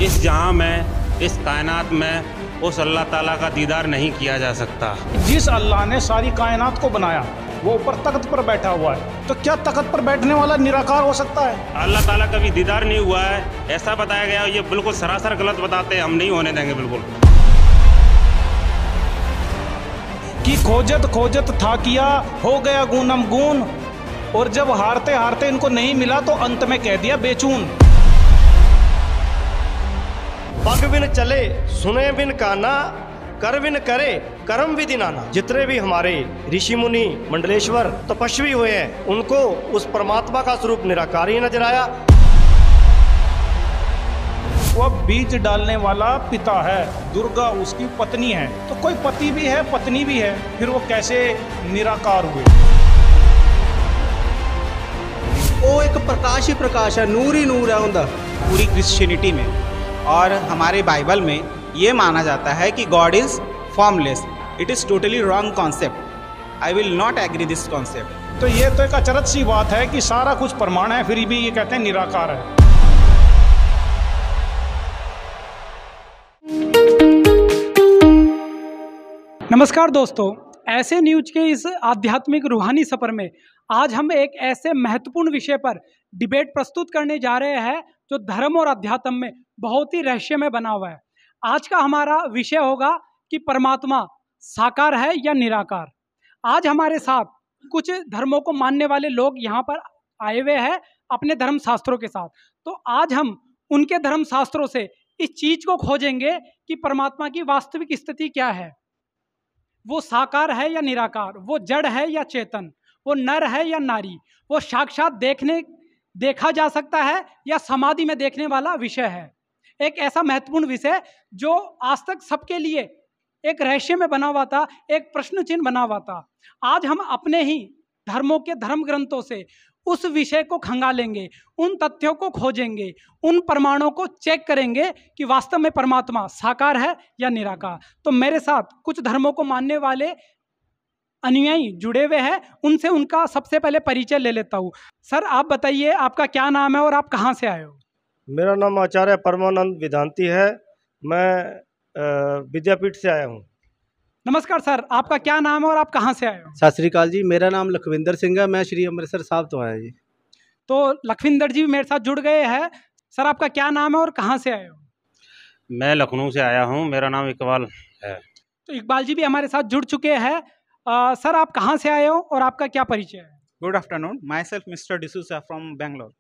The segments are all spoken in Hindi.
इस जहां में, इस कायनात में उस अल्लाह ताला का दीदार नहीं किया जा सकता। जिस अल्लाह ने सारी कायनात को बनाया वो ऊपर तख्त पर बैठा हुआ है, तो क्या तख्त पर बैठने वाला निराकार हो सकता है? अल्लाह ताला का भी दीदार नहीं हुआ है ऐसा बताया गया। ये बिल्कुल सरासर गलत बताते हैं, हम नहीं होने देंगे बिल्कुल। कि खोजत खोजत था किया, हो गया गुनम गुन, और जब हारते हारते इनको नहीं मिला तो अंत में कह दिया बेचून। पग बिन चले सुने बिन काना, कर बिन करे कर्म विधि नाना। जितने भी हमारे ऋषि मुनि मंडलेश्वर तपस्वी हुए हैं, उनको उस परमात्मा का स्वरूप निराकार ही नजर आया। वह बीज डालने वाला पिता है, दुर्गा उसकी पत्नी है। तो कोई पति भी है पत्नी भी है, फिर वो कैसे निराकार हुए? वो एक प्रकाश ही प्रकाश है, नूर ही नूर है उनका। पूरी क्रिश्चियनिटी में और हमारे बाइबल में ये माना जाता है कि God is formless. It is totally wrong concept. I will not agree this concept. तो ये तो एक अचरज सी बात है कि सारा कुछ प्रमाण है, फिर भी ये कहते हैं निराकार है। नमस्कार दोस्तों, ऐसे न्यूज के इस आध्यात्मिक रूहानी सफर में आज हम एक ऐसे महत्वपूर्ण विषय पर डिबेट प्रस्तुत करने जा रहे हैं जो धर्म और अध्यात्म में बहुत ही रहस्यमय बना हुआ है। आज का हमारा विषय होगा कि परमात्मा साकार है या निराकार। आज हमारे साथ कुछ धर्मों को मानने वाले लोग यहाँ पर आए हुए हैं अपने धर्म शास्त्रों के साथ। तो आज हम उनके धर्म शास्त्रों से इस चीज को खोजेंगे कि परमात्मा की वास्तविक स्थिति क्या है। वो साकार है या निराकार, वो जड़ है या चेतन, वो नर है या नारी, वो साक्षात देखा जा सकता है या समाधि में देखने वाला विषय है। एक ऐसा महत्वपूर्ण विषय जो आज तक सबके लिए एक रहस्य में बना हुआ था, एक प्रश्न चिन्ह बना हुआ था। आज हम अपने ही धर्मों के धर्म ग्रंथों से उस विषय को खंगालेंगे, उन तथ्यों को खोजेंगे, उन प्रमाणों को चेक करेंगे कि वास्तव में परमात्मा साकार है या निराकार। तो मेरे साथ कुछ धर्मों को मानने वाले अनुयायी जुड़े हुए हैं, उनसे उनका सबसे पहले परिचय ले लेता हूँ। सर आप बताइए, आपका क्या नाम है और आप कहाँ से आए हो? मेरा नाम आचार्य परमानंद वेदांती है। मैं विद्यापीठ से आया हूँ। नमस्कार सर, आपका क्या नाम है और आप कहाँ से आए हो? सत श्री अकाल जी, मेरा नाम लखविंदर सिंह है, मैं श्री अमृतसर साहब तो आया जी। तो लखविंदर जी मेरे साथ जुड़ गए हैं। सर आपका क्या नाम है और कहाँ से आए हो? मैं लखनऊ से आया हूँ, मेरा नाम इकबाल है। तो इकबाल जी भी हमारे साथ जुड़ चुके हैं। सर आप कहाँ से आए हो और आपका क्या परिचय है? Good afternoon, my self mister D'Souza from Bangalore.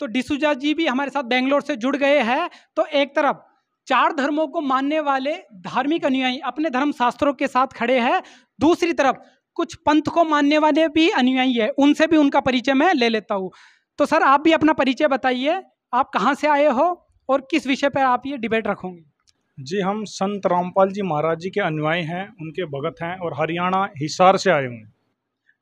तो डिसूजा जी भी हमारे साथ बेंगलोर से जुड़ गए हैं। तो एक तरफ चार धर्मों को मानने वाले धार्मिक अनुयायी अपने धर्म शास्त्रों के साथ खड़े हैं, दूसरी तरफ कुछ पंथ को मानने वाले भी अनुयायी है, उनसे भी उनका परिचय मैं ले लेता हूँ। तो सर आप भी अपना परिचय बताइए, आप कहाँ से आए हो और किस विषय पर आप ये डिबेट रखोगे? जी हम संत रामपाल जी महाराज जी के अनुयायी हैं, उनके भगत हैं और हरियाणा हिसार से आए हुए।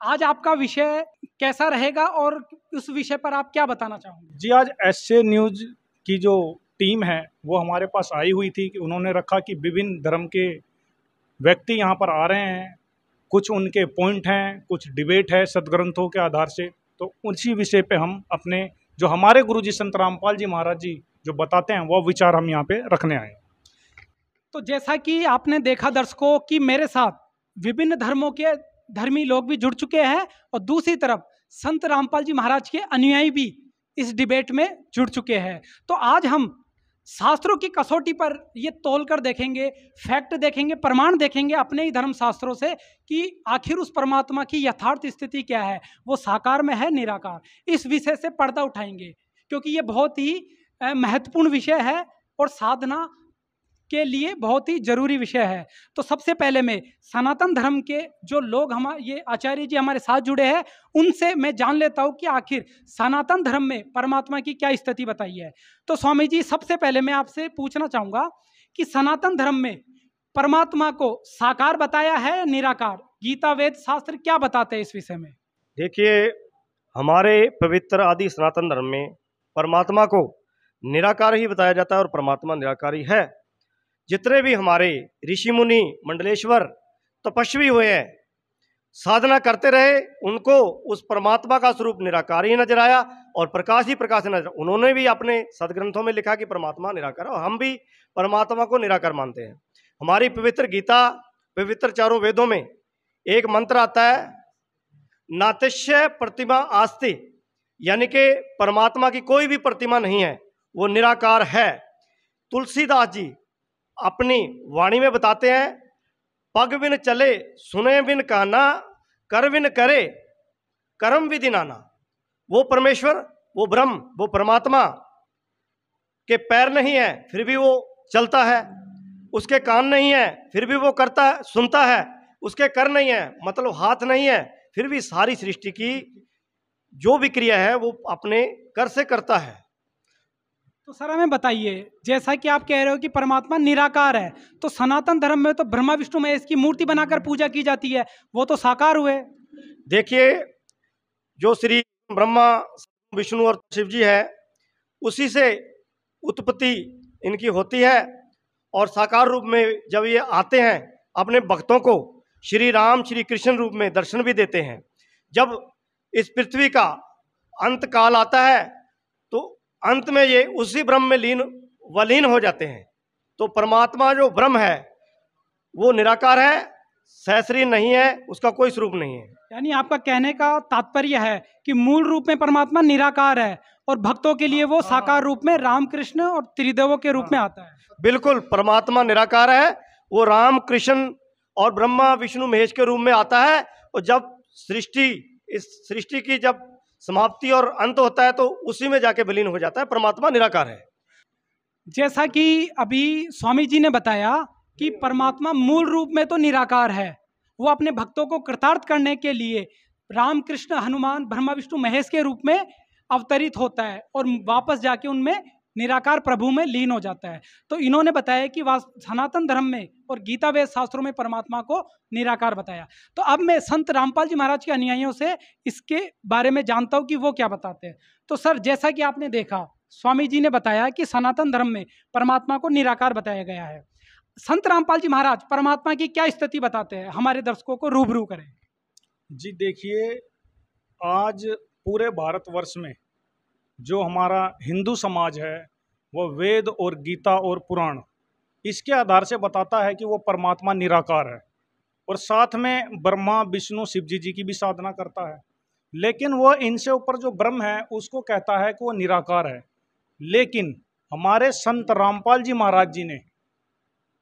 आज आपका विषय कैसा रहेगा और उस विषय पर आप क्या बताना चाहोगे? जी आज एसए न्यूज की जो टीम है वो हमारे पास आई हुई थी कि उन्होंने रखा कि विभिन्न धर्म के व्यक्ति यहाँ पर आ रहे हैं, कुछ उनके पॉइंट हैं, कुछ डिबेट है सदग्रंथों के आधार से। तो उसी विषय पे हम अपने जो हमारे गुरुजी संत रामपाल जी महाराज जी जो बताते हैं वो विचार हम यहाँ पे रखने आए। तो जैसा कि आपने देखा दर्शकों कि मेरे साथ विभिन्न धर्मों के धर्मी लोग भी जुड़ चुके हैं और दूसरी तरफ संत रामपाल जी महाराज के अनुयायी भी इस डिबेट में जुड़ चुके हैं। तो आज हम शास्त्रों की कसौटी पर ये तौल कर देखेंगे, फैक्ट देखेंगे, प्रमाण देखेंगे अपने ही धर्म शास्त्रों से कि आखिर उस परमात्मा की यथार्थ स्थिति क्या है, वो साकार में है निराकार। इस विषय से पर्दा उठाएंगे क्योंकि ये बहुत ही महत्वपूर्ण विषय है और साधना के लिए बहुत ही जरूरी विषय है। तो सबसे पहले मैं सनातन धर्म के जो लोग ये आचार्य जी हमारे साथ जुड़े हैं उनसे मैं जान लेता हूँ कि आखिर सनातन धर्म में परमात्मा की क्या स्थिति बताई है। तो स्वामी जी सबसे पहले मैं आपसे पूछना चाहूँगा कि सनातन धर्म में परमात्मा को साकार बताया है या निराकार? गीता वेद शास्त्र क्या बताते हैं इस विषय में? देखिए, हमारे पवित्र आदि सनातन धर्म में परमात्मा को निराकार ही बताया जाता है और परमात्मा निराकारी है। जितने भी हमारे ऋषि मुनि मंडलेश्वर तपस्वी हुए हैं, साधना करते रहे, उनको उस परमात्मा का स्वरूप निराकार ही नजर आया और प्रकाश ही प्रकाश नजर। उन्होंने भी अपने सदग्रंथों में लिखा कि परमात्मा निराकार, और हम भी परमात्मा को निराकार मानते हैं। हमारी पवित्र गीता, पवित्र चारों वेदों में एक मंत्र आता है, नातिश्य प्रतिमा आस्ति, यानी कि परमात्मा की कोई भी प्रतिमा नहीं है, वो निराकार है। तुलसीदास जी अपनी वाणी में बताते हैं, पग बिन चले सुने बिन काना, कर बिन करे कर्म विधि नाना। वो परमेश्वर, वो ब्रह्म, वो परमात्मा के पैर नहीं है फिर भी वो चलता है, उसके कान नहीं है फिर भी वो करता है, सुनता है, उसके कर नहीं है मतलब हाथ नहीं है, फिर भी सारी सृष्टि की जो भी क्रिया है वो अपने कर से करता है। तो सर हमें बताइए, जैसा कि आप कह रहे हो कि परमात्मा निराकार है, तो सनातन धर्म में तो ब्रह्मा विष्णु महेश की मूर्ति बनाकर पूजा की जाती है, वो तो साकार हुए। देखिए, जो श्री ब्रह्मा विष्णु और शिव जी है, उसी से उत्पत्ति इनकी होती है और साकार रूप में जब ये आते हैं अपने भक्तों को श्री राम श्री कृष्ण रूप में दर्शन भी देते हैं। जब इस पृथ्वी का अंत काल आता है तो अंत में ये उसी ब्रह्म में वलीन हो जाते हैं। तो परमात्मा जो ब्रह्म है वो निराकार है, सहशरीर नहीं है, उसका कोई स्वरूप नहीं है। यानी आपका कहने का तात्पर्य है कि मूल रूप में परमात्मा निराकार है और भक्तों के लिए वो साकार रूप में राम कृष्ण और त्रिदेवों के रूप में आता है। बिल्कुल, परमात्मा निराकार है, वो राम कृष्ण और ब्रह्मा विष्णु महेश के रूप में आता है। और जब इस सृष्टि की जब समाप्ति और अंत होता है तो उसी में जाके विलीन हो जाता है। परमात्मा निराकार है। जैसा कि अभी स्वामी जी ने बताया कि परमात्मा मूल रूप में तो निराकार है, वो अपने भक्तों को कृतार्थ करने के लिए राम कृष्ण हनुमान ब्रह्मा विष्णु महेश के रूप में अवतरित होता है और वापस जाके उनमें निराकार प्रभु में लीन हो जाता है। तो इन्होंने बताया कि सनातन धर्म में और गीता वेद शास्त्रों में परमात्मा को निराकार बताया। तो अब मैं संत रामपाल जी महाराज के अनुयायियों से इसके बारे में जानता हूँ कि वो क्या बताते हैं। तो सर, जैसा कि आपने देखा, स्वामी जी ने बताया कि सनातन धर्म में परमात्मा को निराकार बताया गया है। संत रामपाल जी महाराज परमात्मा की क्या स्थिति बताते हैं, हमारे दर्शकों को रूबरू करें। जी देखिए, आज पूरे भारतवर्ष में जो हमारा हिंदू समाज है वो वेद और गीता और पुराण इसके आधार से बताता है कि वो परमात्मा निराकार है और साथ में ब्रह्मा विष्णु शिव जी की भी साधना करता है। लेकिन वो इनसे ऊपर जो ब्रह्म है उसको कहता है कि वो निराकार है। लेकिन हमारे संत रामपाल जी महाराज जी ने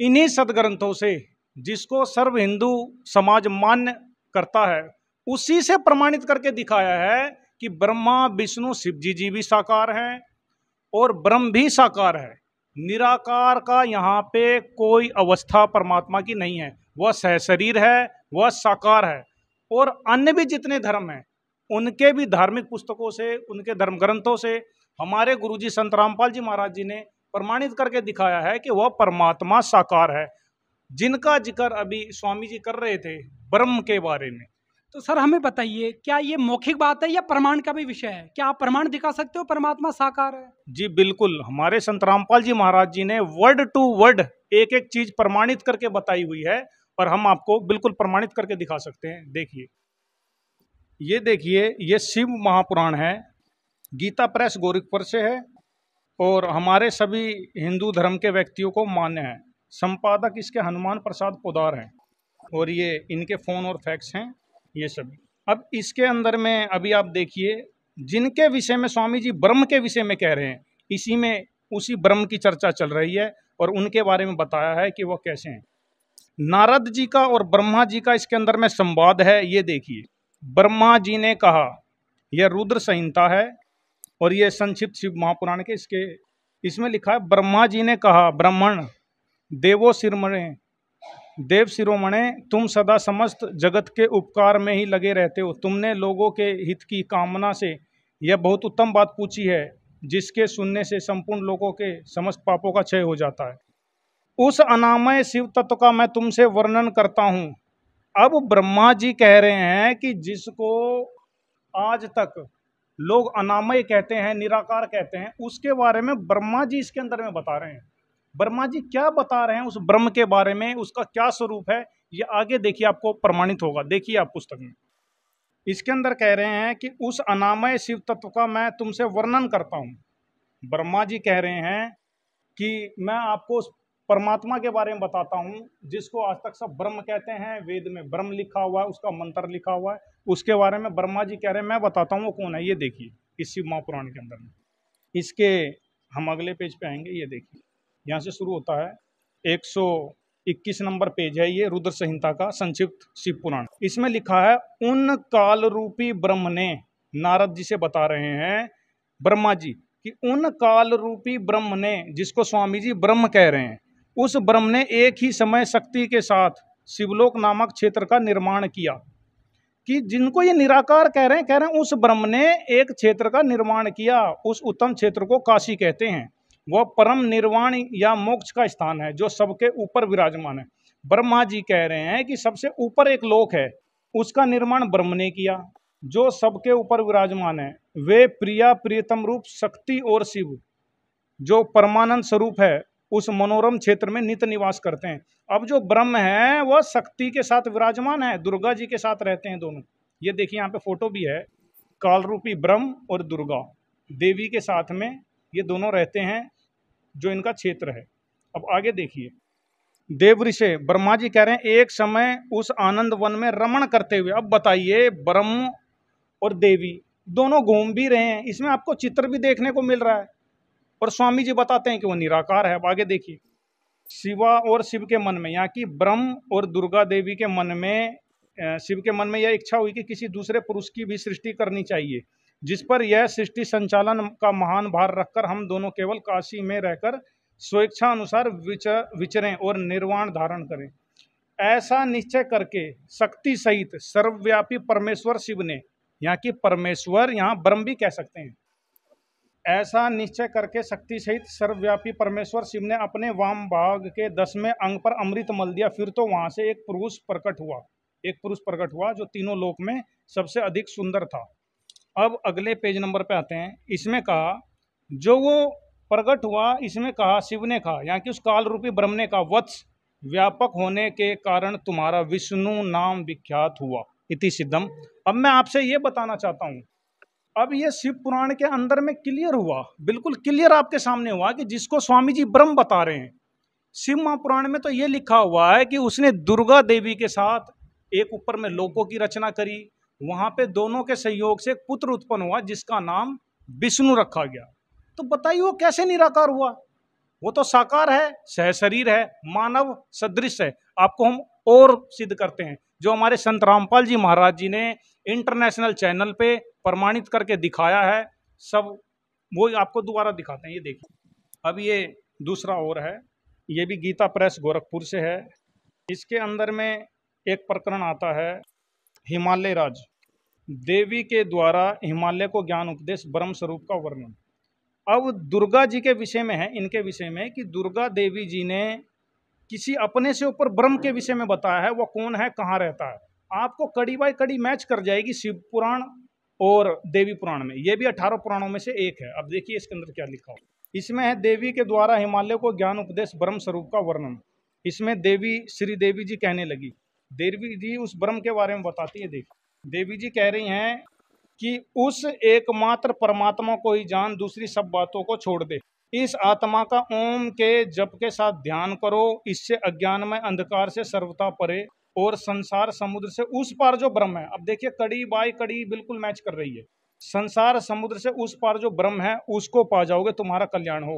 इन्हीं सदग्रंथों से, जिसको सर्व हिंदू समाज मान्य करता है, उसी से प्रमाणित करके दिखाया है कि ब्रह्मा विष्णु शिव जी भी साकार हैं और ब्रह्म भी साकार है। निराकार का यहाँ पे कोई अवस्था परमात्मा की नहीं है, वह सहशरीर है, वह साकार है। और अन्य भी जितने धर्म हैं उनके भी धार्मिक पुस्तकों से, उनके धर्म ग्रंथों से हमारे गुरुजी संत रामपाल जी महाराज जी ने प्रमाणित करके दिखाया है कि वह परमात्मा साकार है, जिनका जिक्र अभी स्वामी जी कर रहे थे ब्रह्म के बारे में। तो सर हमें बताइए, क्या ये मौखिक बात है या प्रमाण का भी विषय है? क्या आप प्रमाण दिखा सकते हो परमात्मा साकार है? जी बिल्कुल, हमारे संत रामपाल जी महाराज जी ने वर्ड टू वर्ड एक एक चीज प्रमाणित करके बताई हुई है और हम आपको बिल्कुल प्रमाणित करके दिखा सकते हैं। देखिए, ये देखिए, ये शिव महापुराण है, गीता प्रेस गोरखपुर से है और हमारे सभी हिंदू धर्म के व्यक्तियों को मान्य है। संपादक इसके हनुमान प्रसाद पोदार हैं और ये इनके फोन और फैक्स हैं ये सभी। अब इसके अंदर में अभी आप देखिए, जिनके विषय में स्वामी जी ब्रह्म के विषय में कह रहे हैं, इसी में उसी ब्रह्म की चर्चा चल रही है और उनके बारे में बताया है कि वो कैसे हैं। नारद जी का और ब्रह्मा जी का इसके अंदर में संवाद है। ये देखिए, ब्रह्मा जी ने कहा, यह रुद्र संहिता है और ये संक्षिप्त शिव महापुराण के इसमें लिखा है, ब्रह्मा जी ने कहा, ब्राह्मण देवो शिरोमणे, देव शिरोमणे, तुम सदा समस्त जगत के उपकार में ही लगे रहते हो। तुमने लोगों के हित की कामना से यह बहुत उत्तम बात पूछी है, जिसके सुनने से संपूर्ण लोगों के समस्त पापों का क्षय हो जाता है। उस अनामय शिव तत्व का मैं तुमसे वर्णन करता हूँ। अब ब्रह्मा जी कह रहे हैं कि जिसको आज तक लोग अनामय कहते हैं, निराकार कहते हैं, उसके बारे में ब्रह्मा जी इसके अंदर में बता रहे हैं। ब्रह्मा जी क्या बता रहे हैं उस ब्रह्म के बारे में, उसका क्या स्वरूप है, ये आगे देखिए आपको प्रमाणित होगा, देखिए आप पुस्तक में। इसके अंदर कह रहे हैं कि उस अनामय शिव तत्व का मैं तुमसे वर्णन करता हूँ। ब्रह्मा जी कह रहे हैं कि मैं आपको उस परमात्मा के बारे में बताता हूँ जिसको आज तक सब ब्रह्म कहते हैं, वेद में ब्रह्म लिखा हुआ है, उसका मंत्र लिखा हुआ है, उसके बारे में ब्रह्मा जी कह रहे हैं मैं बताता हूँ वो कौन है। ये देखिए इस शिव महापुराण के अंदर में, इसके हम अगले पेज पे आएंगे। ये देखिए यहाँ से शुरू होता है, 121 नंबर पेज है ये, रुद्र संहिता का संक्षिप्त शिव पुराण। इसमें लिखा है उन काल रूपी ब्रह्म ने, नारद जी से बता रहे हैं ब्रह्मा जी कि उन काल रूपी ब्रह्म ने, जिसको स्वामी जी ब्रह्म कह रहे हैं, उस ब्रह्म ने एक ही समय शक्ति के साथ शिवलोक नामक क्षेत्र का निर्माण किया। कि जिनको ये निराकार कह रहे हैं उस ब्रह्म ने एक क्षेत्र का निर्माण किया। उस उत्तम क्षेत्र को काशी कहते हैं। वह परम निर्वाण या मोक्ष का स्थान है जो सबके ऊपर विराजमान है। ब्रह्मा जी कह रहे हैं कि सबसे ऊपर एक लोक है, उसका निर्माण ब्रह्म ने किया जो सबके ऊपर विराजमान है। वे प्रिया प्रियतम रूप शक्ति और शिव जो परमानंद स्वरूप है उस मनोरम क्षेत्र में नित्य निवास करते हैं। अब जो ब्रह्म है वह शक्ति के साथ विराजमान है, दुर्गा जी के साथ रहते हैं दोनों। ये देखिए यहाँ पे फोटो भी है, काल रूपी ब्रह्म और दुर्गा देवी के साथ में ये दोनों रहते हैं जो इनका क्षेत्र है। अब आगे देखिए, देव ऋषि ब्रह्मा जी कह रहे हैं एक समय उस आनंद वन में रमण करते हुए। अब बताइए ब्रह्म और देवी दोनों घूम भी रहे हैं, इसमें आपको चित्र भी देखने को मिल रहा है और स्वामी जी बताते हैं कि वो निराकार है। अब आगे देखिए, शिवा और शिव के मन में, यहाँ की ब्रह्म और दुर्गा देवी के मन में, शिव के मन में यह इच्छा हुई कि किसी दूसरे पुरुष की भी सृष्टि करनी चाहिए, जिस पर यह सृष्टि संचालन का महान भार रखकर हम दोनों केवल काशी में रहकर स्वेच्छा अनुसार विचरें और निर्वाण धारण करें। ऐसा निश्चय करके शक्ति सहित सर्वव्यापी परमेश्वर शिव ने, यहाँ की परमेश्वर यहाँ ब्रह्म भी कह सकते हैं, ऐसा निश्चय करके शक्ति सहित सर्वव्यापी परमेश्वर शिव ने अपने वाम भाग के 10वें अंग पर अमृत मल दिया। फिर तो वहां से एक पुरुष प्रकट हुआ जो तीनों लोक में सबसे अधिक सुंदर था। अब अगले पेज नंबर पे आते हैं। इसमें कहा जो वो प्रकट हुआ, इसमें कहा शिव ने कहा, यहाँ की उस काल रूपी ब्रह्म ने कहा, वत्स व्यापक होने के कारण तुम्हारा विष्णु नाम विख्यात हुआ। इति सिद्धम। अब मैं आपसे ये बताना चाहता हूँ, अब ये शिव पुराण के अंदर में क्लियर हुआ, बिल्कुल क्लियर आपके सामने हुआ कि जिसको स्वामी जी ब्रह्म बता रहे हैं। शिव महापुराण में तो ये लिखा हुआ है कि उसने दुर्गा देवी के साथ एक ऊपर में लोकों की रचना करी, वहां पे दोनों के सहयोग से एक पुत्र उत्पन्न हुआ जिसका नाम विष्णु रखा गया। तो बताइए वो कैसे निराकार हुआ? वो तो साकार है, सहशरीर है, मानव सदृश है। आपको हम और सिद्ध करते हैं, जो हमारे संत रामपाल जी महाराज जी ने इंटरनेशनल चैनल पे प्रमाणित करके दिखाया है, सब वो आपको दोबारा दिखाते हैं। ये देखिए, अब ये दूसरा और है, ये भी गीता प्रेस गोरखपुर से है। इसके अंदर में एक प्रकरण आता है, हिमालय राज देवी के द्वारा हिमालय को ज्ञान उपदेश ब्रह्म स्वरूप का वर्णन। अब दुर्गा जी के विषय में है, इनके विषय में, कि दुर्गा देवी जी ने किसी अपने से ऊपर ब्रह्म के विषय में बताया है, वो कौन है, कहाँ रहता है। आपको कड़ी बाई कड़ी मैच कर जाएगी शिव पुराण और देवी पुराण में। ये भी 18 पुराणों में से एक है। अब देखिए इसके अंदर क्या लिखा हो। इसमें है देवी के द्वारा हिमालय को ज्ञान उपदेश ब्रह्म स्वरूप का वर्णन। इसमें देवी श्री देवी जी कहने लगी, देवी जी उस ब्रह्म के बारे में बताती है। देखिए देवी जी कह रही हैं कि उस एकमात्र परमात्मा को ही जान, दूसरी सब बातों को छोड़ दे। इस आत्मा का ओम के जप के साथ ध्यान करो, इससे अज्ञानमय अंधकार से सर्वथा परे और संसार समुद्र से उस पार जो ब्रह्म है। अब देखिए कड़ी बाई कड़ी बिल्कुल मैच कर रही है। संसार समुद्र से उस पार जो ब्रह्म है उसको पा जाओगे, तुम्हारा कल्याण हो।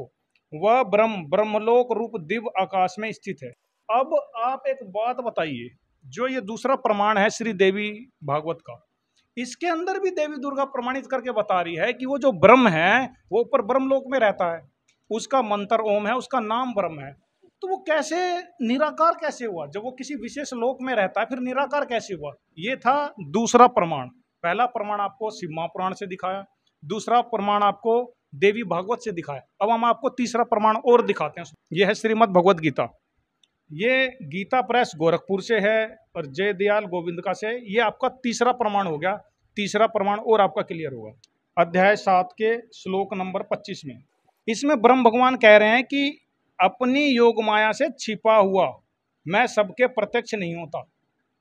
वह ब्रह्म ब्रह्मलोक रूप दिव्य आकाश में स्थित है। अब आप एक बात बताइए, जो ये दूसरा प्रमाण है श्री देवी भागवत का, इसके अंदर भी देवी दुर्गा प्रमाणित करके बता रही है कि वो जो ब्रह्म है वो ऊपर ब्रह्मलोक में रहता है, उसका मंत्र ओम है, उसका नाम ब्रह्म है। तो वो कैसे निराकार कैसे हुआ? जब वो किसी विशेष लोक में रहता है फिर निराकार कैसे हुआ? ये था दूसरा प्रमाण। पहला प्रमाण आपको शिव महापुराण से दिखाया, दूसरा प्रमाण आपको देवी भागवत से दिखाया। अब हम आपको तीसरा प्रमाण और दिखाते हैं। यह है श्रीमद् भगवद गीता। ये गीता प्रेस गोरखपुर से है और जय दयाल गोविंद का से। ये आपका तीसरा प्रमाण हो गया। तीसरा प्रमाण और आपका क्लियर होगा। अध्याय 7 के श्लोक नंबर 25 में इसमें ब्रह्म भगवान कह रहे हैं कि अपनी योग माया से छिपा हुआ मैं सबके प्रत्यक्ष नहीं होता।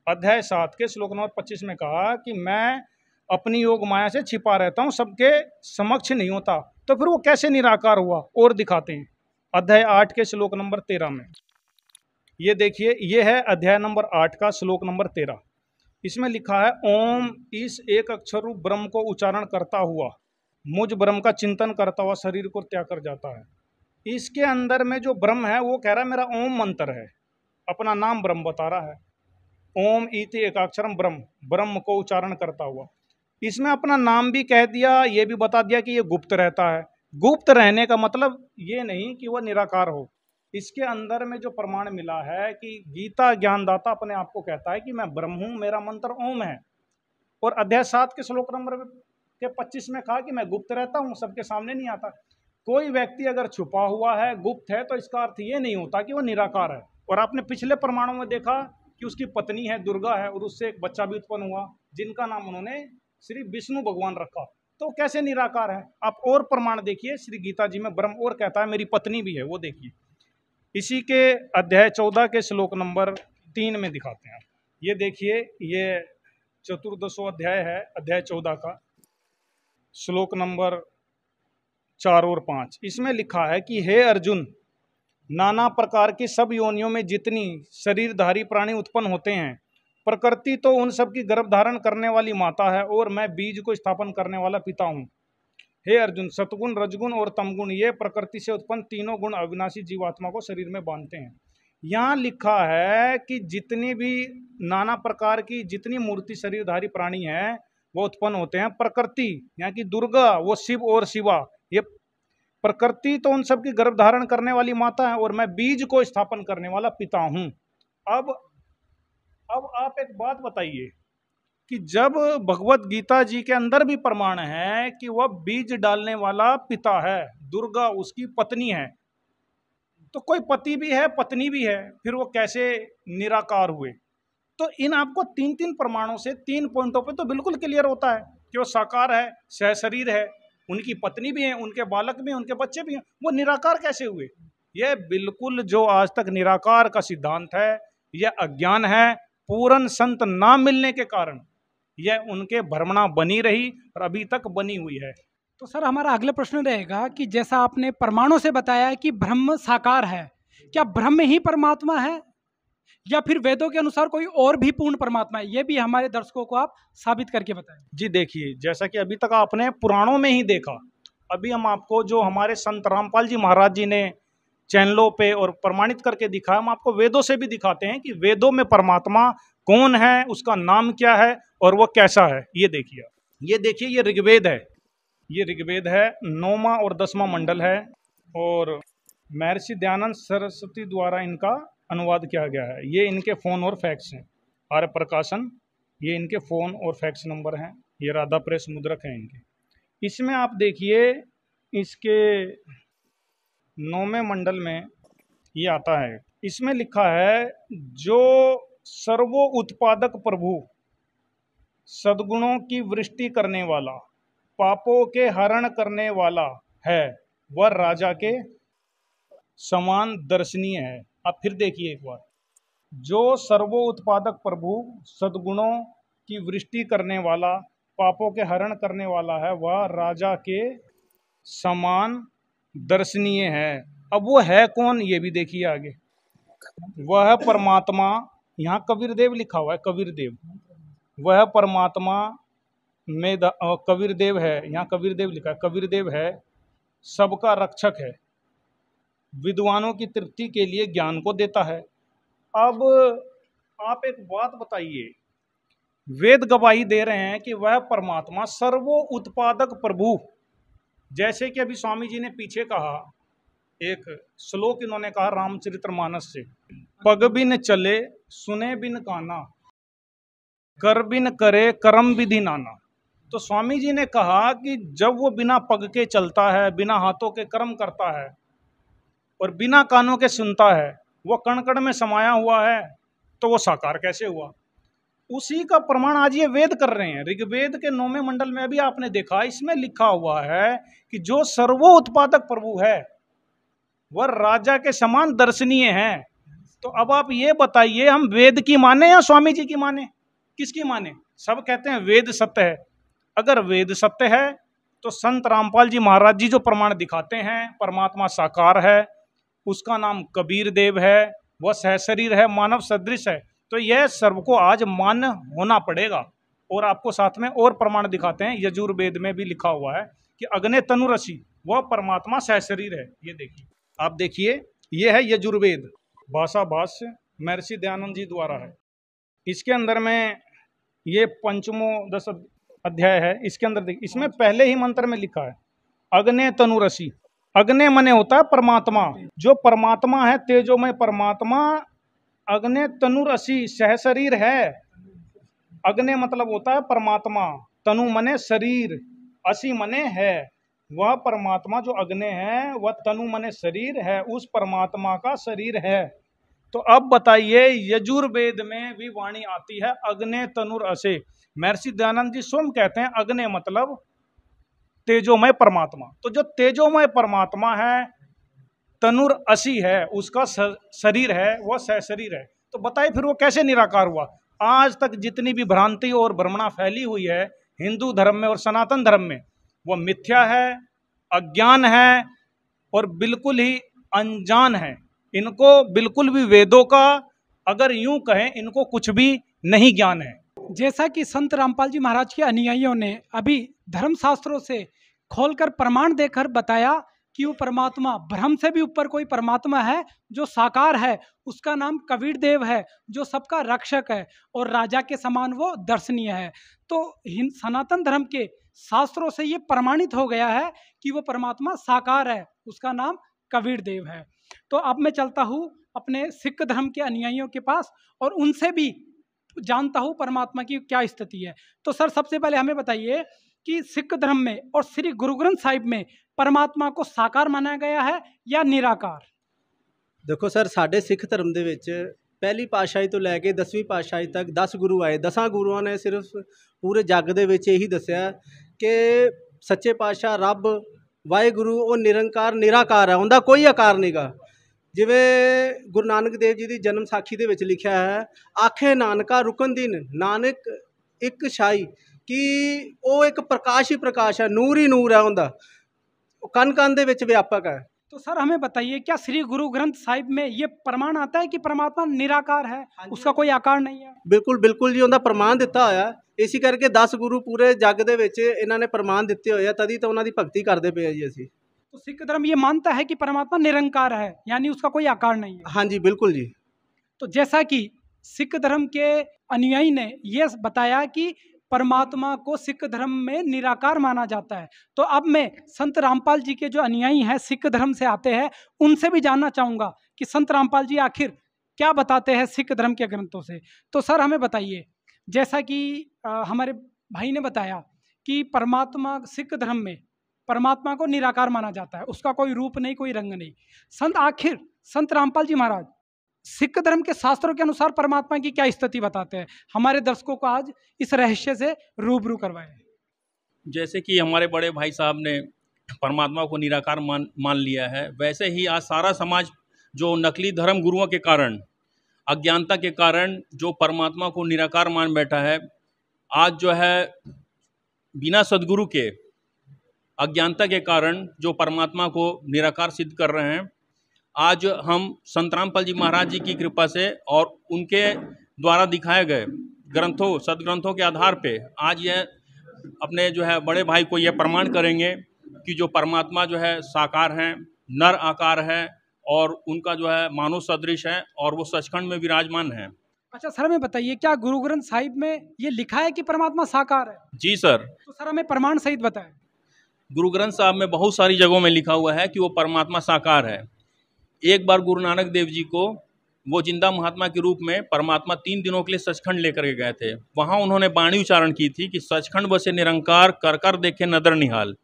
अध्याय 7 के श्लोक नंबर 25 में कहा कि मैं अपनी योग माया से छिपा रहता हूँ, सबके समक्ष नहीं होता। तो फिर वो कैसे निराकार हुआ, और दिखाते हैं अध्याय 8 के श्लोक नंबर 13 में। ये देखिए, ये है अध्याय नंबर 8 का श्लोक नंबर 13। इसमें लिखा है, ओम इस एक अक्षर रूप ब्रह्म को उच्चारण करता हुआ मुझ ब्रह्म का चिंतन करता हुआ शरीर को त्याग कर जाता है। इसके अंदर में जो ब्रह्म है वो कह रहा है मेरा ओम मंत्र है, अपना नाम ब्रह्म बता रहा है। ओम इति एकाक्षरम ब्रह्म, ब्रह्म को उच्चारण करता हुआ। इसमें अपना नाम भी कह दिया, ये भी बता दिया कि ये गुप्त रहता है। गुप्त रहने का मतलब ये नहीं कि वह निराकार हो। इसके अंदर में जो प्रमाण मिला है कि गीता ज्ञानदाता अपने आप को कहता है कि मैं ब्रह्म हूं, मेरा मंत्र ओम है। और अध्याय 7 के श्लोक नंबर के 25 में कहा कि मैं गुप्त रहता हूं, सबके सामने नहीं आता। कोई व्यक्ति अगर छुपा हुआ है, गुप्त है, तो इसका अर्थ ये नहीं होता कि वह निराकार है। और आपने पिछले प्रमाणों में देखा कि उसकी पत्नी है दुर्गा है, और उससे एक बच्चा भी उत्पन्न हुआ जिनका नाम उन्होंने श्री विष्णु भगवान रखा। तो कैसे निराकार है? आप और प्रमाण देखिए, श्री गीता जी में ब्रह्म और कहता है मेरी पत्नी भी है, वो देखिए। इसी के अध्याय 14 के श्लोक नंबर 3 में दिखाते हैं। ये देखिए, ये 14वां अध्याय है, अध्याय 14 का श्लोक नंबर 4 और 5। इसमें लिखा है कि हे अर्जुन, नाना प्रकार की सब योनियों में जितनी शरीरधारी प्राणी उत्पन्न होते हैं, प्रकृति तो उन सब की गर्भ धारण करने वाली माता है, और मैं बीज को स्थापन करने वाला पिता हूँ। हे अर्जुन, सतगुण, रजगुण और तमगुण, ये प्रकृति से उत्पन्न तीनों गुण अविनाशी जीवात्मा को शरीर में बांधते हैं। यहाँ लिखा है कि जितनी भी नाना प्रकार की जितनी मूर्ति शरीरधारी प्राणी हैं वो उत्पन्न होते हैं। प्रकृति यहाँ की दुर्गा, वो शिव और शिवा, ये प्रकृति तो उन सब की गर्भ धारण करने वाली माता है, और मैं बीज को स्थापन करने वाला पिता हूँ। अब आप एक बात बताइए कि जब भगवत गीता जी के अंदर भी प्रमाण है कि वह बीज डालने वाला पिता है, दुर्गा उसकी पत्नी है, तो कोई पति भी है पत्नी भी है, फिर वो कैसे निराकार हुए? तो इन आपको 3 प्रमाणों से 3 पॉइंटों पे तो बिल्कुल क्लियर होता है कि वो साकार है, सहशरीर है, उनकी पत्नी भी है, उनके बालक भी हैं, उनके बच्चे भी हैं, वो निराकार कैसे हुए? यह बिल्कुल जो आज तक निराकार का सिद्धांत है, यह अज्ञान है। पूर्ण संत ना मिलने के कारण यह उनके भ्रमणा बनी रही और अभी तक बनी हुई है। तो सर, हमारा अगला प्रश्न रहेगा कि जैसा आपने प्रमाणों से बताया कि ब्रह्म साकार है, क्या ब्रह्म ही परमात्मा है या फिर वेदों के अनुसार कोई और भी पूर्ण परमात्मा है? ये भी हमारे दर्शकों को आप साबित करके बताएं। जी देखिए, जैसा कि अभी तक आपने पुराणों में ही देखा, अभी हम आपको जो हमारे संत रामपाल जी महाराज जी ने चैनलों पे और प्रमाणित करके दिखाया, हम आपको वेदों से भी दिखाते हैं कि वेदों में परमात्मा कौन है, उसका नाम क्या है और वो कैसा है। ये देखिए, ये ऋग्वेद है, ये ऋग्वेद है, 9वां और 10वां मंडल है, और महर्षि दयानंद सरस्वती द्वारा इनका अनुवाद किया गया है। ये इनके फ़ोन और फैक्स हैं, आर्य प्रकाशन, ये इनके फ़ोन और फैक्स नंबर हैं, ये राधा प्रेस मुद्रक हैं इनके। इसमें आप देखिए, इसके 9वें मंडल में ये आता है, इसमें लिखा है जो सर्वो उत्पादक प्रभु, सद्गुणों की वृष्टि करने वाला, पापों के हरण करने वाला है, वह राजा के समान दर्शनीय है। अब फिर देखिए एक बार, जो सर्वो उत्पादक प्रभु, सद्गुणों की वृष्टि करने वाला, पापों के हरण करने वाला है, वह राजा के समान दर्शनीय है। अब वो है कौन, ये भी देखिए आगे। वह परमात्मा, यहाँ कबीर देव लिखा हुआ है, कबीर देव, वह परमात्मा में कबीर देव है, यहाँ कबीर देव लिखा है, कबीर देव है, सबका रक्षक है, विद्वानों की तृप्ति के लिए ज्ञान को देता है। अब आप एक बात बताइए, वेद गवाही दे रहे हैं कि वह परमात्मा सर्वो उत्पादक प्रभु, जैसे कि अभी स्वामी जी ने पीछे कहा, एक श्लोक इन्होंने कहा रामचरितमानस से, पग बिन चले सुने बिन काना, कर बिन करे कर्म विधि नाना। तो स्वामी जी ने कहा कि जब वो बिना पग के चलता है, बिना हाथों के कर्म करता है और बिना कानों के सुनता है, वो कण कण में समाया हुआ है, तो वो साकार कैसे हुआ? उसी का प्रमाण आज ये वेद कर रहे हैं। ऋग्वेद के 9वें मंडल में अभी आपने देखा, इसमें लिखा हुआ है कि जो सर्वो उत्पादक प्रभु है वह राजा के समान दर्शनीय है। तो अब आप ये बताइए, हम वेद की माने या स्वामी जी की माने, किसकी माने? सब कहते हैं वेद सत्य है। अगर वेद सत्य है तो संत रामपाल जी महाराज जी जो प्रमाण दिखाते हैं परमात्मा साकार है, उसका नाम कबीर देव है, वह सहशरीर है, मानव सदृश है, तो यह सर्व को आज मान्य होना पड़ेगा। और आपको साथ में और प्रमाण दिखाते हैं, यजुर्वेद में भी लिखा हुआ है कि अग्ने तनुरसी वह परमात्मा सहशरीर है। ये देखिए, आप देखिए, ये है यजुर्वेद भाषा भाष्य महर्षि दयानंद जी द्वारा है। इसके अंदर में ये पंचमो 10 अध्याय है, इसके अंदर देखिए, इसमें पहले ही मंत्र में लिखा है अग्ने तनुरसी। अग्ने मने होता है परमात्मा, जो परमात्मा है तेजोमय परमात्मा अग्ने तनुरसी सहशरीर है। अग्ने मतलब होता है परमात्मा, तनु मने शरीर, असी मने है। वह परमात्मा जो अग्ने है वह तनु मने शरीर है, उस परमात्मा का शरीर है। तो अब बताइए, यजुर्वेद में भी वाणी आती है अग्ने तनुर असे। महर्षि दयानंद जी स्वयं कहते हैं अग्ने मतलब तेजोमय परमात्मा। तो जो तेजोमय परमात्मा है, तनुर असी है, उसका शरीर है, वह सहशरीर है। तो बताइए फिर वो कैसे निराकार हुआ? आज तक जितनी भी भ्रांति और भ्रमणा फैली हुई है हिंदू धर्म में और सनातन धर्म में, वह मिथ्या है, अज्ञान है और बिल्कुल ही अनजान है। इनको बिल्कुल भी वेदों का, अगर यूं कहें, इनको कुछ भी नहीं ज्ञान है। जैसा कि संत रामपाल जी महाराज के अनुयायियों ने अभी धर्मशास्त्रों से खोलकर प्रमाण देकर बताया कि वो परमात्मा, भ्रम से भी ऊपर कोई परमात्मा है जो साकार है, उसका नाम कबीर देव है, जो सबका रक्षक है और राजा के समान वो दर्शनीय है। तो सनातन धर्म के शास्त्रों से ये प्रमाणित हो गया है कि वो परमात्मा साकार है, उसका नाम कबीर देव है। तो अब मैं चलता हूँ अपने सिख धर्म के अनुयायियों के पास और उनसे भी जानता हूँ परमात्मा की क्या स्थिति है। तो सर, सबसे पहले हमें बताइए कि सिख धर्म में और श्री गुरु ग्रंथ साहिब में परमात्मा को साकार माना गया है या निराकार? देखो सर, साढ़े सिख धर्म ਦੇ ਵਿੱਚ ਪਹਿਲੀ ਪਾਤਸ਼ਾਹੀ ਤੋਂ ਲੈ ਕੇ 10ਵੀਂ ਪਾਤਸ਼ਾਹੀ ਤੱਕ 10 ਗੁਰੂ ਆਏ। 10 ਗੁਰੂਆਂ ਨੇ ਸਿਰਫ ਪੂਰੇ ਜੱਗ ਦੇ ਵਿੱਚ ਇਹੀ ਦੱਸਿਆ ਕਿ ਸੱਚੇ ਪਾਤਸ਼ਾਹ ਰੱਬ ਵਾਹਿਗੁਰੂ ਉਹ ਨਿਰੰਕਾਰ ਨਿਰਾਕਾਰ ਹੈ, ਉਹਦਾ ਕੋਈ ਆਕਾਰ ਨਹੀਂਗਾ। ਜਿਵੇਂ ਗੁਰੂ ਨਾਨਕ ਦੇਵ ਜੀ ਦੀ ਜਨਮ ਸਾਖੀ ਦੇ ਵਿੱਚ ਲਿਖਿਆ ਹੈ, ਆਖੇ ਨਾਨਕਾ ਰੁਕਨ ਦਿਨ ਨਾਨਕ ਇੱਕ ਛਾਈ, ਕਿ ਉਹ ਇੱਕ ਪ੍ਰਕਾਸ਼ ਹੀ ਪ੍ਰਕਾਸ਼ ਹੈ, ਨੂਰ ਹੀ ਨੂਰ ਹੈ, ਉਹਦਾ कन कन दे विच व्यापक है। तो सर हमें बताइए, क्या श्री गुरु ग्रंथ साहिब में ये प्रमाण आता है कि परमात्मा निराकार है, उसका कोई आकार नहीं है? बिल्कुल बिल्कुल जी, उनका प्रमाण दिता होया। इसी करके 10 गुरु पूरे जग दे विच इन्हां ने प्रमाण दिते होए, तदी तो उन्हां दी भगती करदे पे जी असीं। तो सिख धर्म ये मानता है कि परमात्मा निरंकार है, यानी उसका कोई आकार नहीं है? हाँ जी, बिल्कुल जी। तो जैसा कि सिख धर्म के अनुयायी ने ये बताया कि परमात्मा को सिख धर्म में निराकार माना जाता है, तो अब मैं संत रामपाल जी के जो अनुयायी हैं, सिख धर्म से आते हैं, उनसे भी जानना चाहूँगा कि संत रामपाल जी आखिर क्या बताते हैं सिख धर्म के ग्रंथों से। तो सर हमें बताइए, जैसा कि हमारे भाई ने बताया कि परमात्मा सिख धर्म में परमात्मा को निराकार माना जाता है, उसका कोई रूप नहीं, कोई रंग नहीं। आखिर संत रामपाल जी महाराज सिख धर्म के शास्त्रों के अनुसार परमात्मा की क्या स्थिति बताते हैं? हमारे दर्शकों को आज इस रहस्य से रूबरू करवाएं। जैसे कि हमारे बड़े भाई साहब ने परमात्मा को निराकार मान लिया है, वैसे ही आज सारा समाज जो नकली धर्म गुरुओं के कारण, अज्ञानता के कारण जो परमात्मा को निराकार मान बैठा है, आज जो है बिना सद्गुरु के अज्ञानता के कारण जो परमात्मा को निराकार सिद्ध कर रहे हैं, आज हम संत रामपाल जी महाराज जी की कृपा से और उनके द्वारा दिखाए गए ग्रंथों, सदग्रंथों के आधार पे आज यह अपने जो है बड़े भाई को यह प्रमाण करेंगे कि जो परमात्मा जो है साकार हैं, नर आकार है और उनका जो है मानव सदृश है और वो सचखंड में विराजमान है। अच्छा सर, हमें बताइए, क्या गुरु ग्रंथ साहिब में ये लिखा है कि परमात्मा साकार है? जी सर। तो सर हमें प्रमाण सहित बताएं। गुरु ग्रंथ साहब में बहुत सारी जगहों में लिखा हुआ है कि वो परमात्मा साकार है। एक बार गुरु नानक देव जी को वो जिंदा महात्मा के रूप में परमात्मा 3 दिनों के लिए सचखंड लेकर के गए थे। वहाँ उन्होंने वाणी उच्चारण की थी कि सचखंड बसे निरंकार, कर कर देखे नदर निहाल।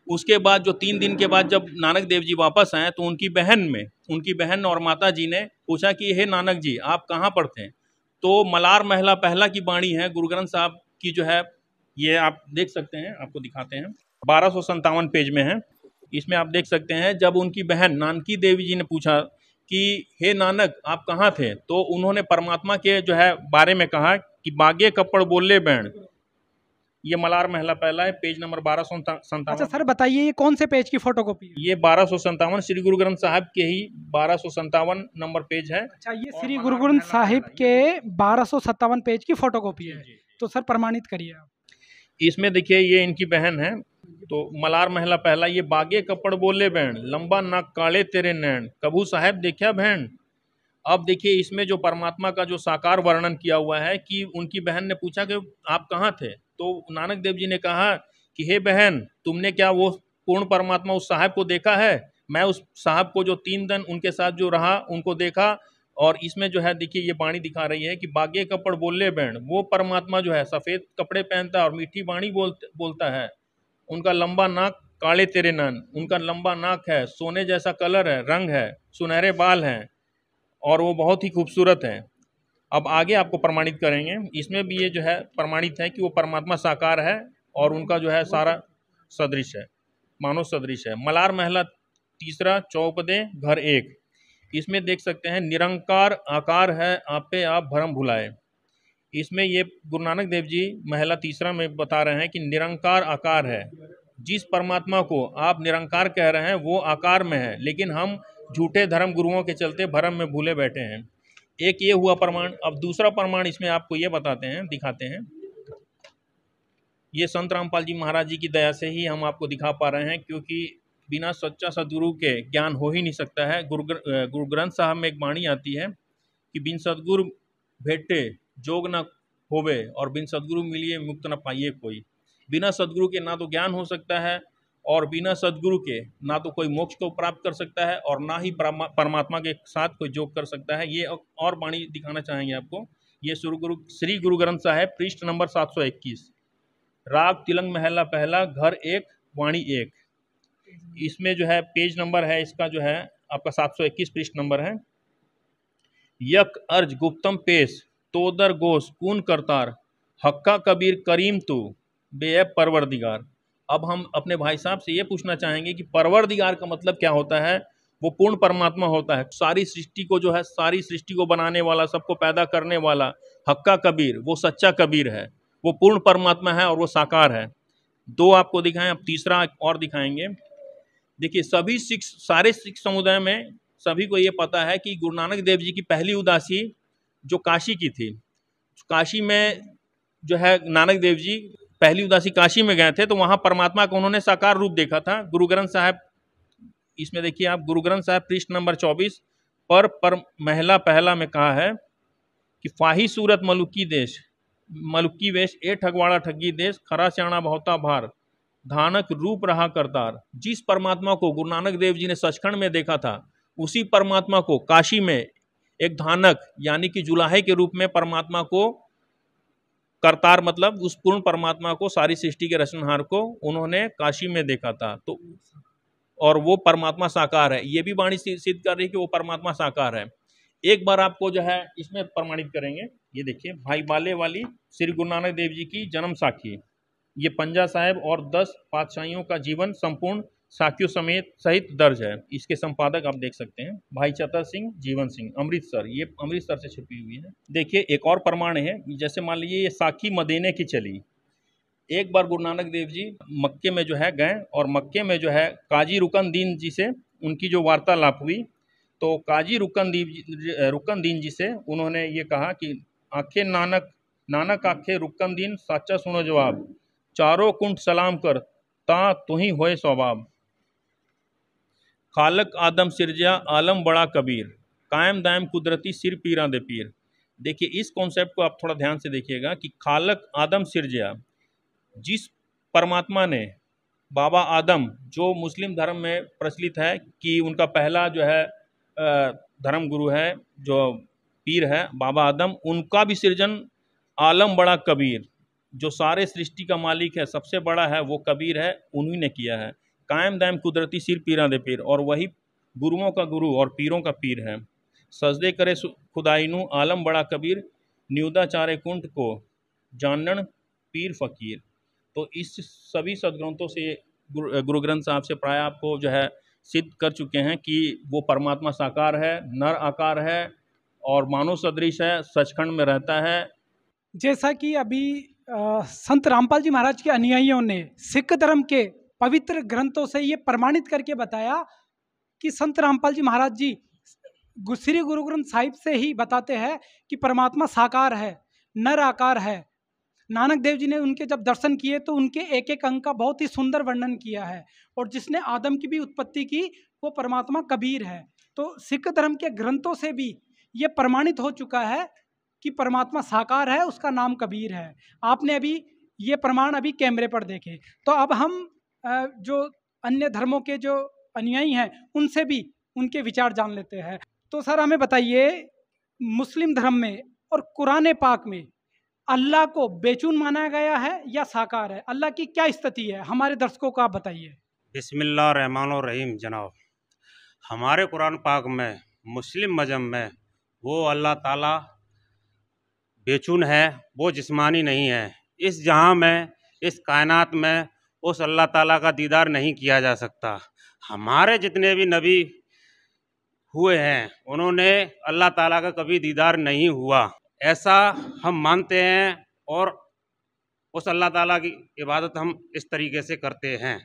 उसके बाद जो 3 दिन के बाद जब नानक देव जी वापस आए तो उनकी बहन और माता जी ने पूछा कि हे नानक जी, आप कहाँ पर थे? तो मलार महला पहला की वाणी है गुरु ग्रंथ साहब की, जो है ये आप देख सकते हैं, आपको दिखाते हैं, 1257 पेज में है। इसमें आप देख सकते हैं, जब उनकी बहन नानकी देवी जी ने पूछा कि हे नानक आप कहाँ थे, तो उन्होंने परमात्मा के जो है बारे में कहा कि बागे कपड़ बोले बैण। ये मलार महला पहला है, पेज नंबर 1257। अच्छा सर बताइए ये कौन से पेज की फोटोकॉपी है? ये 1257 श्री गुरु ग्रंथ साहिब के ही 1257 नंबर पेज है। अच्छा ये श्री गुरु ग्रंथ साहिब के 1257 पेज की फोटोकॉपी है, तो सर प्रमाणित करिए आप। इसमें देखिए ये इनकी बहन है, तो मलार महला पहला, ये बागे कपड़ बोले बहन, लंबा नाक काले तेरे नैन, कभू साहेब देखा बहन। अब देखिए इसमें जो परमात्मा का जो साकार वर्णन किया हुआ है कि उनकी बहन ने पूछा कि आप कहाँ थे, तो नानक देव जी ने कहा कि हे बहन तुमने क्या वो पूर्ण परमात्मा उस साहब को देखा है? मैं उस साहब को जो 3 दिन उनके साथ जो रहा उनको देखा। और इसमें जो है देखिए ये बाणी दिखा रही है कि बागे कपड़ बोले बैण, वो परमात्मा जो है सफ़ेद कपड़े पहनता है और मीठी बाणी बोलता है। उनका लंबा नाक काले तेरे नैन, उनका लंबा नाक है, सोने जैसा कलर है, रंग है, सुनहरे बाल हैं और वो बहुत ही खूबसूरत हैं। अब आगे आपको प्रमाणित करेंगे, इसमें भी ये जो है प्रमाणित है कि वो परमात्मा साकार है और उनका जो है सारा सदृश है, मानव सदृश है। मलार महला तीसरा, चौपदे घर 1, इसमें देख सकते हैं निरंकार आकार है आपे आप भरम भुलाए। इसमें ये गुरु नानक देव जी महला तीसरा में बता रहे हैं कि निरंकार आकार है, जिस परमात्मा को आप निरंकार कह रहे हैं वो आकार में है, लेकिन हम झूठे धर्म गुरुओं के चलते भरम में भूले बैठे हैं। एक ये हुआ प्रमाण। अब दूसरा प्रमाण इसमें आपको ये बताते हैं, दिखाते हैं। ये संत रामपाल जी महाराज जी की दया से ही हम आपको दिखा पा रहे हैं, क्योंकि बिना सच्चा सदगुरु के ज्ञान हो ही नहीं सकता है। गुरु ग्रंथ साहब में एक वाणी आती है कि बिन सदगुरु भेटे जोग न होवे और बिन सदगुरु मिलिए मुक्त न पाइए कोई। बिना सदगुरु के ना तो ज्ञान हो सकता है और बिना सदगुरु के ना तो कोई मोक्ष को प्राप्त कर सकता है और ना ही परमात्मा के साथ कोई जोग कर सकता है। ये और वाणी दिखाना चाहेंगे आपको। ये श्री गुरु ग्रंथ साहिब पृष्ठ नंबर 721, राग तिलंग महला पहला, घर 1, वाणी 1। इसमें जो है पेज नंबर है इसका जो है आपका 721 पृष्ठ नंबर है। यक अर्ज गुप्तम पेश तोदर गोश कून करतार, हक्का कबीर करीम तू बेअब परवरदिगार। अब हम अपने भाई साहब से ये पूछना चाहेंगे कि परवरदिगार का मतलब क्या होता है? वो पूर्ण परमात्मा होता है, सारी सृष्टि को जो है, सारी सृष्टि को बनाने वाला, सबको पैदा करने वाला। हक्का कबीर वो सच्चा कबीर है, वो पूर्ण परमात्मा है और वो साकार है। 2 आपको दिखाएं, अब तीसरा और दिखाएंगे। देखिए सारे सिख समुदाय में सभी को ये पता है कि गुरु नानक देव जी की पहली उदासी जो काशी की थी, काशी में जो है नानक देव जी पहली उदासी काशी में गए थे, तो वहाँ परमात्मा को उन्होंने साकार रूप देखा था। गुरु ग्रंथ साहिब, इसमें देखिए आप गुरु ग्रंथ साहिब पृष्ठ नंबर 24 पर महला पहला में कहा है कि फाही सूरत मलुकी देश, मलुकी वेश ए ठगवाड़ा ठगी देश, खरा स्याणा बहुता भार, धानक रूप रहा करतार। जिस परमात्मा को गुरु नानक देव जी ने सचखंड में देखा था, उसी परमात्मा को काशी में एक धानक यानी कि जुलाहे के रूप में परमात्मा को, करतार मतलब उस पूर्ण परमात्मा को, सारी सृष्टि के रचनहार को उन्होंने काशी में देखा था। तो और वो परमात्मा साकार है। ये भी वाणी सिद्ध कर रही है कि वो परमात्मा साकार है। एक बार आपको जो है इसमें प्रमाणित करेंगे। ये देखिए भाई बाले वाली श्री गुरु नानक देव जी की जन्म साखी, ये पंजा साहिब और 10 पातशाहियों का जीवन संपूर्ण साखियों सहित दर्ज है। इसके संपादक आप देख सकते हैं भाई चतर सिंह जीवन सिंह, अमृतसर। ये अमृतसर से छपी हुई है। देखिए एक और प्रमाण है, जैसे मान लीजिए ये साखी मदीने की चली। एक बार गुरु नानक देव जी मक्के में जो है गए और मक्के में जो है काजी रुकनदीन जी से उनकी जो वार्तालाप हुई, तो काजी रुकनदीन जी से उन्होंने ये कहा कि आखे नानक आखे रुकनदीन साचा सुनो जवाब, चारों कुंठ सलाम कर ता तुही होए स्वभाव, खालक आदम सिरजा आलम बड़ा कबीर, कायम दायम कुदरती सिर पीरा दे पीर। देखिए इस कॉन्सेप्ट को आप थोड़ा ध्यान से देखिएगा कि खालक आदम सिरजा, जिस परमात्मा ने बाबा आदम, जो मुस्लिम धर्म में प्रचलित है कि उनका पहला जो है धर्म गुरु है, जो पीर है बाबा आदम, उनका भी सृजन आलम बड़ा कबीर, जो सारे सृष्टि का मालिक है, सबसे बड़ा है, वो कबीर है, उन्हीं ने किया है। कायम दायम कुदरती सिर पीरा दे पीर, और वही गुरुओं का गुरु और पीरों का पीर है। सजदे करे खुदाइनू आलम बड़ा कबीर, न्यूदा चारे कुंठ को जानन पीर फकीर। तो इस सभी सदग्रंथों से गुरु ग्रंथ साहब से प्राय आपको जो है सिद्ध कर चुके हैं कि वो परमात्मा साकार है, नर आकार है और मानव सदृश है, सचखंड में रहता है। जैसा कि अभी संत रामपाल जी महाराज के अनुयायियों ने सिख धर्म के पवित्र ग्रंथों से ये प्रमाणित करके बताया कि संत रामपाल जी महाराज जी श्री गुरु ग्रंथ साहिब से ही बताते हैं कि परमात्मा साकार है, नर आकार है। नानक देव जी ने उनके जब दर्शन किए तो उनके एक एक अंग का बहुत ही सुंदर वर्णन किया है, और जिसने आदम की भी उत्पत्ति की वो परमात्मा कबीर है। तो सिख धर्म के ग्रंथों से भी ये प्रमाणित हो चुका है कि परमात्मा साकार है, उसका नाम कबीर है। आपने अभी ये प्रमाण अभी कैमरे पर देखे। तो अब हम जो अन्य धर्मों के जो अनुयायी हैं उनसे भी उनके विचार जान लेते हैं। तो सर हमें बताइए, मुस्लिम धर्म में और कुरान पाक में अल्लाह को बेचून माना गया है या साकार है? अल्लाह की क्या स्थिति है, हमारे दर्शकों को आप बताइए। बिस्मिल्लाहिर्रहमानिर्रहीम। जनाब, हमारे कुरान पाक में मुस्लिम मज़हब में वो अल्लाह ताला बेचून है, वो जिस्मानी नहीं है। इस जहां में, इस कायनात में उस अल्लाह ताला का दीदार नहीं किया जा सकता। हमारे जितने भी नबी हुए हैं उन्होंने अल्लाह ताला का कभी दीदार नहीं हुआ, ऐसा हम मानते हैं, और उस अल्लाह ताला की इबादत हम इस तरीके से करते हैं।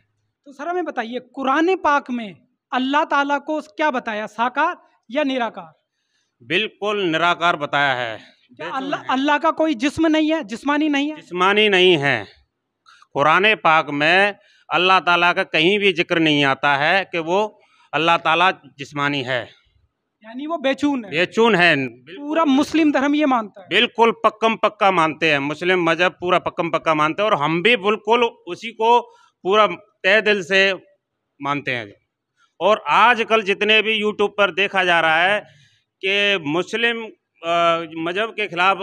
तो सर हमें बताइए, कुरान पाक में अल्लाह ताला को क्या बताया, साकार या निराकार? बिल्कुल निराकार बताया है। क्या अल्लाह का कोई जिस्म नहीं है, जिस्मानी नहीं है? जिस्मानी नहीं है। कुरान पाक में अल्लाह ताला का कहीं भी जिक्र नहीं आता है कि वो अल्लाह ताला जिस्मानी है, यानी वो बेचून है। बेचून है। पूरा मुस्लिम धर्म ये मानता है। बिल्कुल पक्कम पक्का मानते हैं, मुस्लिम मजहब पूरा पक्कम पक्का मानते हैं, और हम भी बिल्कुल उसी को पूरा तहे दिल से मानते हैं। और आजकल जितने भी यूट्यूब पर देखा जा रहा है कि मुस्लिम मजहब के खिलाफ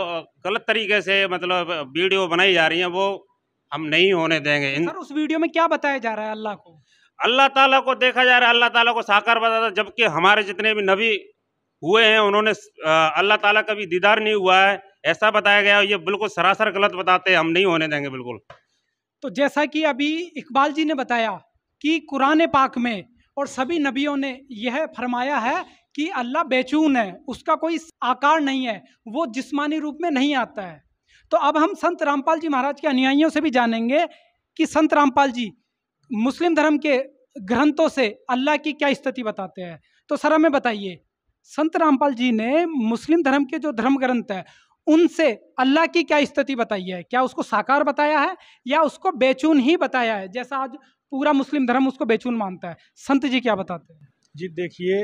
गलत तरीके से मतलब वीडियो बनाई जा रही हैं, वो हम नहीं होने देंगे। सर उस वीडियो में क्या बताया जा रहा है? अल्लाह को, अल्लाह ताला को देखा जा रहा है, अल्लाह ताला को साकार बताया, जबकि हमारे जितने भी नबी हुए हैं उन्होंने अल्लाह ताला का भी दीदार नहीं हुआ है, ऐसा बताया गया। ये बिल्कुल सरासर गलत बताते हैं, हम नहीं होने देंगे बिल्कुल। तो जैसा कि अभी इकबाल जी ने बताया कि कुरान पाक में और सभी नबियों ने यह फरमाया है कि अल्लाह बेचून है, उसका कोई आकार नहीं है, वो जिस्मानी रूप में नहीं आता है। तो अब हम संत रामपाल जी महाराज के अनुयायियों से भी जानेंगे कि संत रामपाल जी मुस्लिम धर्म के ग्रंथों से अल्लाह की क्या स्थिति बताते हैं। तो सर हमें बताइए, संत रामपाल जी ने मुस्लिम धर्म के जो धर्म ग्रंथ है उनसे अल्लाह की क्या स्थिति बताई है? क्या उसको साकार बताया है या उसको बेचून ही बताया है, जैसा आज पूरा मुस्लिम धर्म उसको बेचून मानता है? संत जी क्या बताते हैं? जी देखिए,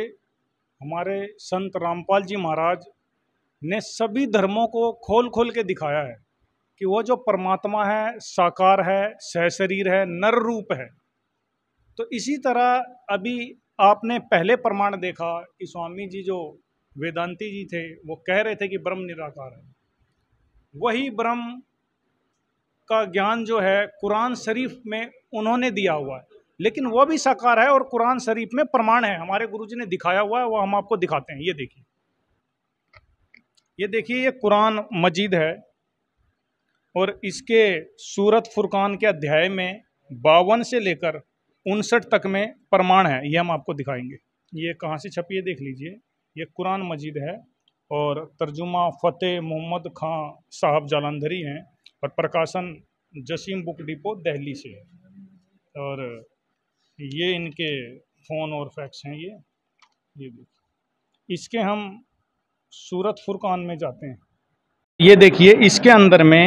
हमारे संत रामपाल जी महाराज ने सभी धर्मों को खोल खोल के दिखाया है कि वो जो परमात्मा है साकार है, सहशरीर है, नर रूप है। तो इसी तरह अभी आपने पहले प्रमाण देखा कि स्वामी जी जो वेदांती जी थे वो कह रहे थे कि ब्रह्म निराकार है। वही ब्रह्म का ज्ञान जो है कुरान शरीफ में उन्होंने दिया हुआ है, लेकिन वो भी साकार है और कुरान शरीफ में प्रमाण है, हमारे गुरुजी ने दिखाया हुआ है, वो हम आपको दिखाते हैं। ये देखिए, ये देखिए, ये कुरान मजीद है और इसके सूरत फुरकान के अध्याय में 52 से लेकर 59 तक में प्रमाण है, ये हम आपको दिखाएंगे। ये कहाँ से छपी है देख लीजिए, ये कुरान मजीद है और तर्जुमा फ़तेह मोहम्मद खां साहब जालंधरी हैं और प्रकाशन जसीम बुक डिपो दिल्ली से है। और ये इनके फ़ोन और फैक्स हैं। ये देखिए, इसके हम सूरत फुरकान में जाते हैं। ये देखिए, इसके अंदर में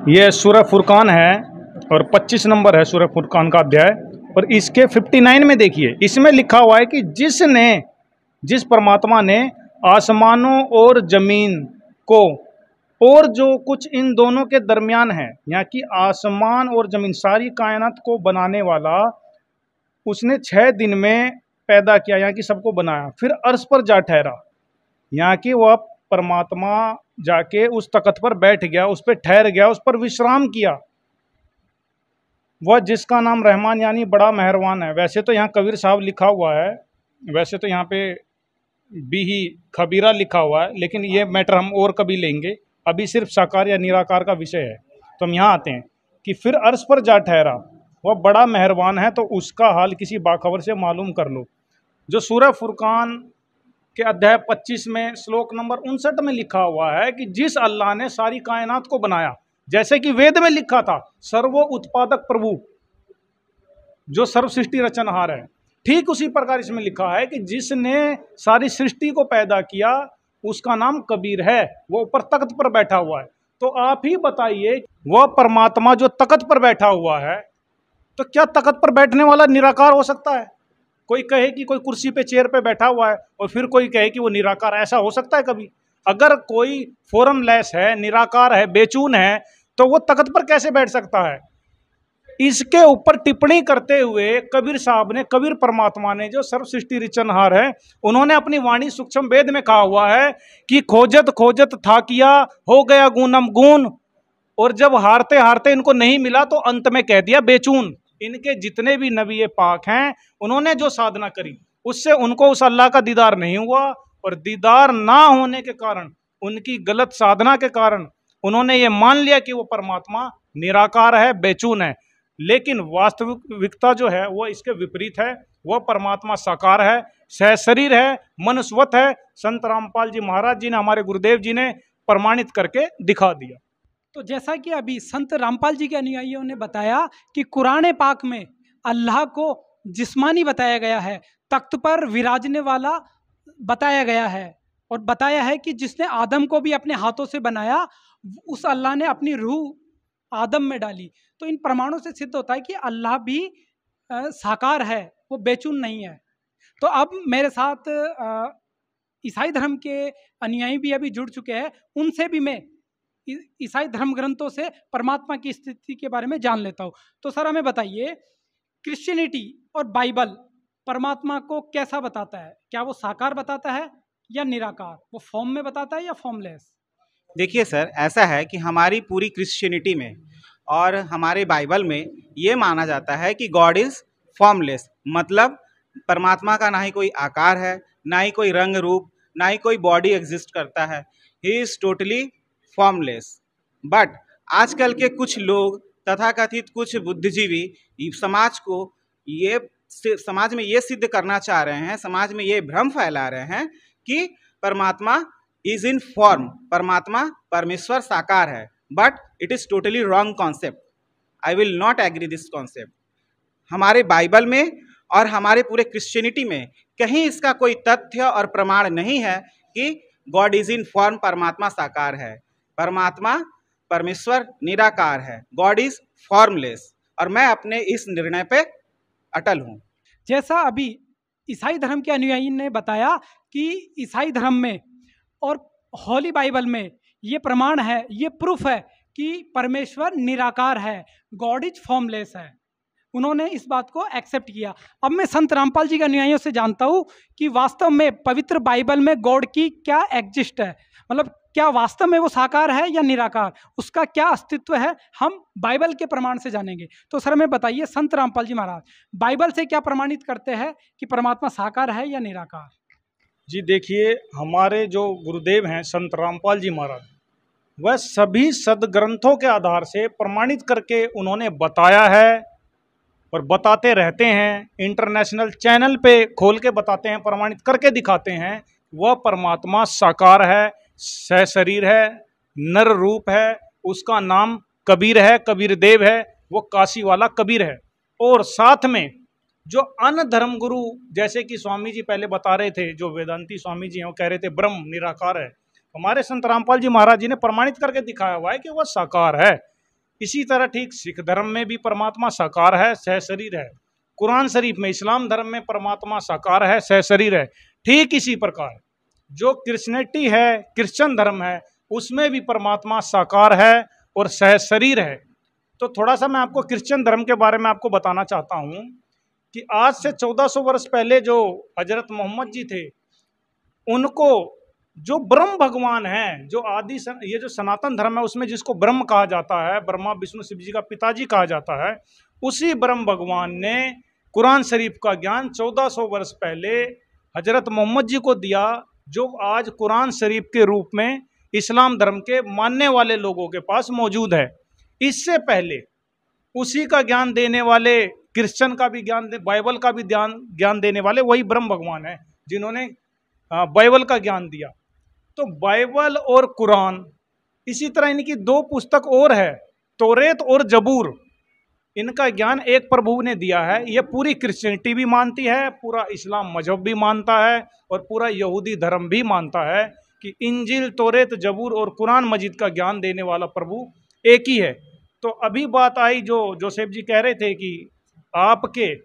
ये सूरह फुरकान है और 25 नंबर है सूरह फुरकान का अध्याय, और इसके 59 में देखिए, इसमें लिखा हुआ है कि जिस परमात्मा ने आसमानों और ज़मीन को और जो कुछ इन दोनों के दरमियान है, यहाँ की आसमान और ज़मीन सारी कायनात को बनाने वाला, उसने 6 दिन में पैदा किया, यहाँ की सबको बनाया, फिर अर्श पर जा ठहरा। यहाँ की वह परमात्मा जाके उस तख्त पर बैठ गया, उस पर ठहर गया, उस पर विश्राम किया। वह जिसका नाम रहमान यानी बड़ा मेहरबान है। वैसे तो यहाँ कबीर साहब लिखा हुआ है, वैसे तो यहाँ पे बिही खबीरा लिखा हुआ है, लेकिन ये मैटर हम और कभी लेंगे, अभी सिर्फ साकार या निराकार का विषय है। तो हम यहाँ आते हैं कि फिर अर्श पर जा ठहरा, वह बड़ा मेहरबान है, तो उसका हाल किसी बाखबर से मालूम कर लो। जो सूरह फुरकान के अध्याय 25 में श्लोक नंबर 59 में लिखा हुआ है कि जिस अल्लाह ने सारी कायनात को बनाया, जैसे कि वेद में लिखा था सर्वो उत्पादक प्रभु जो सर्व सृष्टि रचनहार है, ठीक उसी प्रकार इसमें लिखा है कि जिसने सारी सृष्टि को पैदा किया उसका नाम कबीर है, वो ऊपर तख्त पर बैठा हुआ है। तो आप ही बताइए, वह परमात्मा जो तख्त पर बैठा हुआ है, तो क्या तख्त पर बैठने वाला निराकार हो सकता है? कोई कहे कि कोई कुर्सी पे चेयर पे बैठा हुआ है और फिर कोई कहे कि वो निराकार, ऐसा हो सकता है कभी? अगर कोई फॉर्मलेस है, निराकार है, बेचून है, तो वो तख्त पर कैसे बैठ सकता है? इसके ऊपर टिप्पणी करते हुए कबीर साहब ने, कबीर परमात्मा ने जो सर्व सृष्टि रचनहार है, उन्होंने अपनी वाणी सूक्ष्म वेद में कहा हुआ है कि खोजत खोजत था किया हो गया गुणम गुण, और जब हारते हारते इनको नहीं मिला तो अंत में कह दिया बेचून। इनके जितने भी नबी पाक हैं, उन्होंने जो साधना करी उससे उनको उस अल्लाह का दीदार नहीं हुआ, और दीदार ना होने के कारण, उनकी गलत साधना के कारण उन्होंने ये मान लिया कि वो परमात्मा निराकार है, बेचून है। लेकिन वास्तविकता जो है वो इसके विपरीत है। वह परमात्मा साकार है, सहशरीर है, मनुष्यवत है। संत रामपाल जी महाराज जी ने, हमारे गुरुदेव जी ने प्रमाणित करके दिखा दिया। तो जैसा कि अभी संत रामपाल जी के अनुयायियों ने बताया कि कुरान पाक में अल्लाह को जिस्मानी बताया गया है, तख्त पर विराजने वाला बताया गया है, और बताया है कि जिसने आदम को भी अपने हाथों से बनाया, उस अल्लाह ने अपनी रूह आदम में डाली। तो इन प्रमाणों से सिद्ध होता है कि अल्लाह भी साकार है, वो बेचून नहीं है। तो अब मेरे साथ ईसाई धर्म के अनुयायी भी अभी जुड़ चुके हैं, उनसे भी मैं ईसाई धर्म ग्रंथों से परमात्मा की स्थिति के बारे में जान लेता हूँ। तो सर हमें बताइए, क्रिश्चियनिटी और बाइबल परमात्मा को कैसा बताता है? क्या वो साकार बताता है या निराकार? वो फॉर्म में बताता है या फॉर्मलेस? देखिए सर, ऐसा है कि हमारी पूरी क्रिश्चियनिटी में और हमारे बाइबल में ये माना जाता है कि गॉड इज़ फॉर्मलेस, मतलब परमात्मा का ना ही कोई आकार है, ना ही कोई रंग रूप, ना ही कोई बॉडी एग्जिस्ट करता है। He is totally formless. But आजकल के कुछ लोग, तथाकथित कुछ बुद्धिजीवी समाज में ये सिद्ध करना चाह रहे हैं, समाज में ये भ्रम फैला रहे हैं कि परमात्मा इज इन फॉर्म, परमात्मा परमेश्वर साकार है। But it is totally wrong concept. I will not agree this concept. हमारे बाइबल में और हमारे पूरे क्रिश्चियनिटी में कहीं इसका कोई तथ्य और प्रमाण नहीं है कि गॉड इज इन फॉर्म, परमात्मा साकार है। परमात्मा परमेश्वर निराकार है, गॉड इज फॉर्मलेस, और मैं अपने इस निर्णय पे अटल हूँ। जैसा अभी ईसाई धर्म के अनुयायी ने बताया कि ईसाई धर्म में और होली बाइबल में ये प्रमाण है, ये प्रूफ है कि परमेश्वर निराकार है, गॉड इज फॉर्मलेस है। उन्होंने इस बात को एक्सेप्ट किया। अब मैं संत रामपाल जी के अनुयायियों से जानता हूँ कि वास्तव में पवित्र बाइबल में गॉड की क्या एग्जिस्ट है, मतलब क्या वास्तव में वो साकार है या निराकार, उसका क्या अस्तित्व है, हम बाइबल के प्रमाण से जानेंगे। तो सर हमें बताइए, संत रामपाल जी महाराज बाइबल से क्या प्रमाणित करते हैं कि परमात्मा साकार है या निराकार? जी देखिए, हमारे जो गुरुदेव हैं संत रामपाल जी महाराज, वह सभी सदग्रंथों के आधार से प्रमाणित करके उन्होंने बताया है और बताते रहते हैं। इंटरनेशनल चैनल पे खोल के बताते हैं, प्रमाणित करके दिखाते हैं। वह परमात्मा साकार है, सहशरीर है, नर रूप है, उसका नाम कबीर है, कबीर देव है, वो काशी वाला कबीर है। और साथ में जो अन्य धर्म गुरु, जैसे कि स्वामी जी पहले बता रहे थे, जो वेदांती स्वामी जी हैं, वो कह रहे थे ब्रह्म निराकार है, हमारे संत रामपाल जी महाराज जी ने प्रमाणित करके दिखाया हुआ है कि वह साकार है। इसी तरह ठीक सिख धर्म में भी परमात्मा साकार है, सहशरीर है। कुरान शरीफ में, इस्लाम धर्म में परमात्मा साकार है, सहशरीर है। ठीक इसी प्रकार जो क्रिश्चियनिटी है, क्रिश्चियन धर्म है, उसमें भी परमात्मा साकार है और सहशरीर है। तो थोड़ा सा मैं आपको क्रिश्चियन धर्म के बारे में आपको बताना चाहता हूँ कि आज से 1400 वर्ष पहले जो हजरत मोहम्मद जी थे, उनको जो ब्रह्म भगवान है, जो आदि ये जो सनातन धर्म है उसमें जिसको ब्रह्म कहा जाता है, ब्रह्मा विष्णु शिव जी का पिताजी कहा जाता है, उसी ब्रह्म भगवान ने कुरान शरीफ का ज्ञान 1400 वर्ष पहले हजरत मोहम्मद जी को दिया, जो आज कुरान शरीफ के रूप में इस्लाम धर्म के मानने वाले लोगों के पास मौजूद है। इससे पहले उसी का ज्ञान देने वाले, क्रिश्चियन का भी ज्ञान, बाइबल का भी ज्ञान देने वाले वही ब्रह्म भगवान है जिन्होंने बाइबल का ज्ञान दिया। तो बाइबल और कुरान, इसी तरह इनकी दो पुस्तक और है, तौरेत और जबूर, इनका ज्ञान एक प्रभु ने दिया है। ये पूरी क्रिश्चियनिटी भी मानती है, पूरा इस्लाम मजहब भी मानता है और पूरा यहूदी धर्म भी मानता है कि इंजिल, तौरेत, जबूर और कुरान मजीद का ज्ञान देने वाला प्रभु एक ही है। तो अभी बात आई जो जोसेफ जी कह रहे थे कि आपके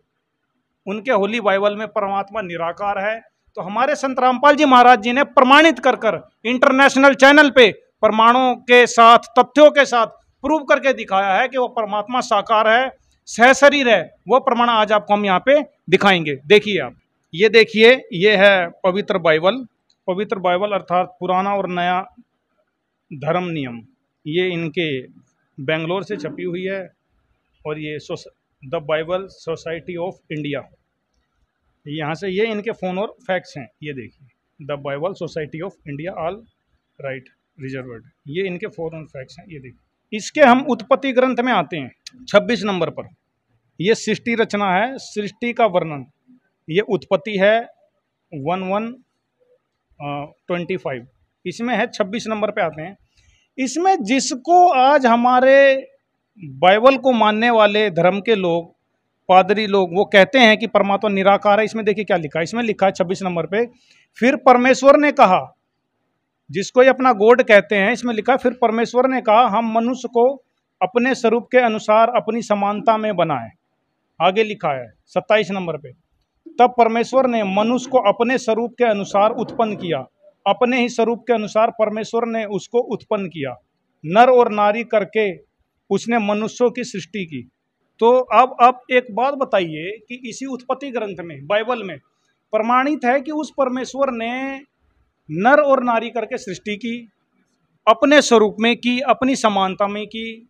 उनके होली बाइबल में परमात्मा निराकार है, तो हमारे संत रामपाल जी महाराज जी ने प्रमाणित कर इंटरनेशनल चैनल पे प्रमाणों के साथ, तथ्यों के साथ प्रूव करके दिखाया है कि वो परमात्मा साकार है, सहशरीर है। वो प्रमाण आज आपको हम यहाँ पे दिखाएंगे। देखिए आप, ये देखिए, ये है पवित्र बाइबल। पवित्र बाइबल अर्थात पुराना और नया धर्म नियम, ये इनके बेंगलोर से छपी हुई है। और ये the Bible Society of India, यहाँ से ये इनके फ़ोन और फैक्स हैं। ये देखिए, the Bible Society of India, all right reserved, ये इनके फ़ोन और फैक्स हैं। ये देखिए, इसके हम उत्पत्ति ग्रंथ में आते हैं 26 नंबर पर। ये सृष्टि रचना है, सृष्टि का वर्णन, ये उत्पत्ति है 1125, इसमें है 26 नंबर पे आते हैं। इसमें जिसको आज हमारे बाइबल को मानने वाले धर्म के लोग, पादरी लोग, वो कहते हैं कि परमात्मा निराकार है, इसमें देखिए क्या लिखा है। इसमें लिखा है 26 नंबर पे, फिर परमेश्वर ने कहा, जिसको ये अपना गॉड कहते हैं, इसमें लिखा है फिर परमेश्वर ने कहा, हम मनुष्य को अपने स्वरूप के अनुसार अपनी समानता में बनाए। आगे लिखा है 27 नंबर पे, तब परमेश्वर ने मनुष्य को अपने स्वरूप के अनुसार उत्पन्न किया, अपने ही स्वरूप के अनुसार परमेश्वर ने उसको उत्पन्न किया, नर और नारी करके उसने मनुष्यों की सृष्टि की। तो अब आप एक बात बताइए कि इसी उत्पत्ति ग्रंथ में, बाइबल में प्रमाणित है कि उस परमेश्वर ने नर और नारी करके सृष्टि की, अपने स्वरूप में की, अपनी समानता में की।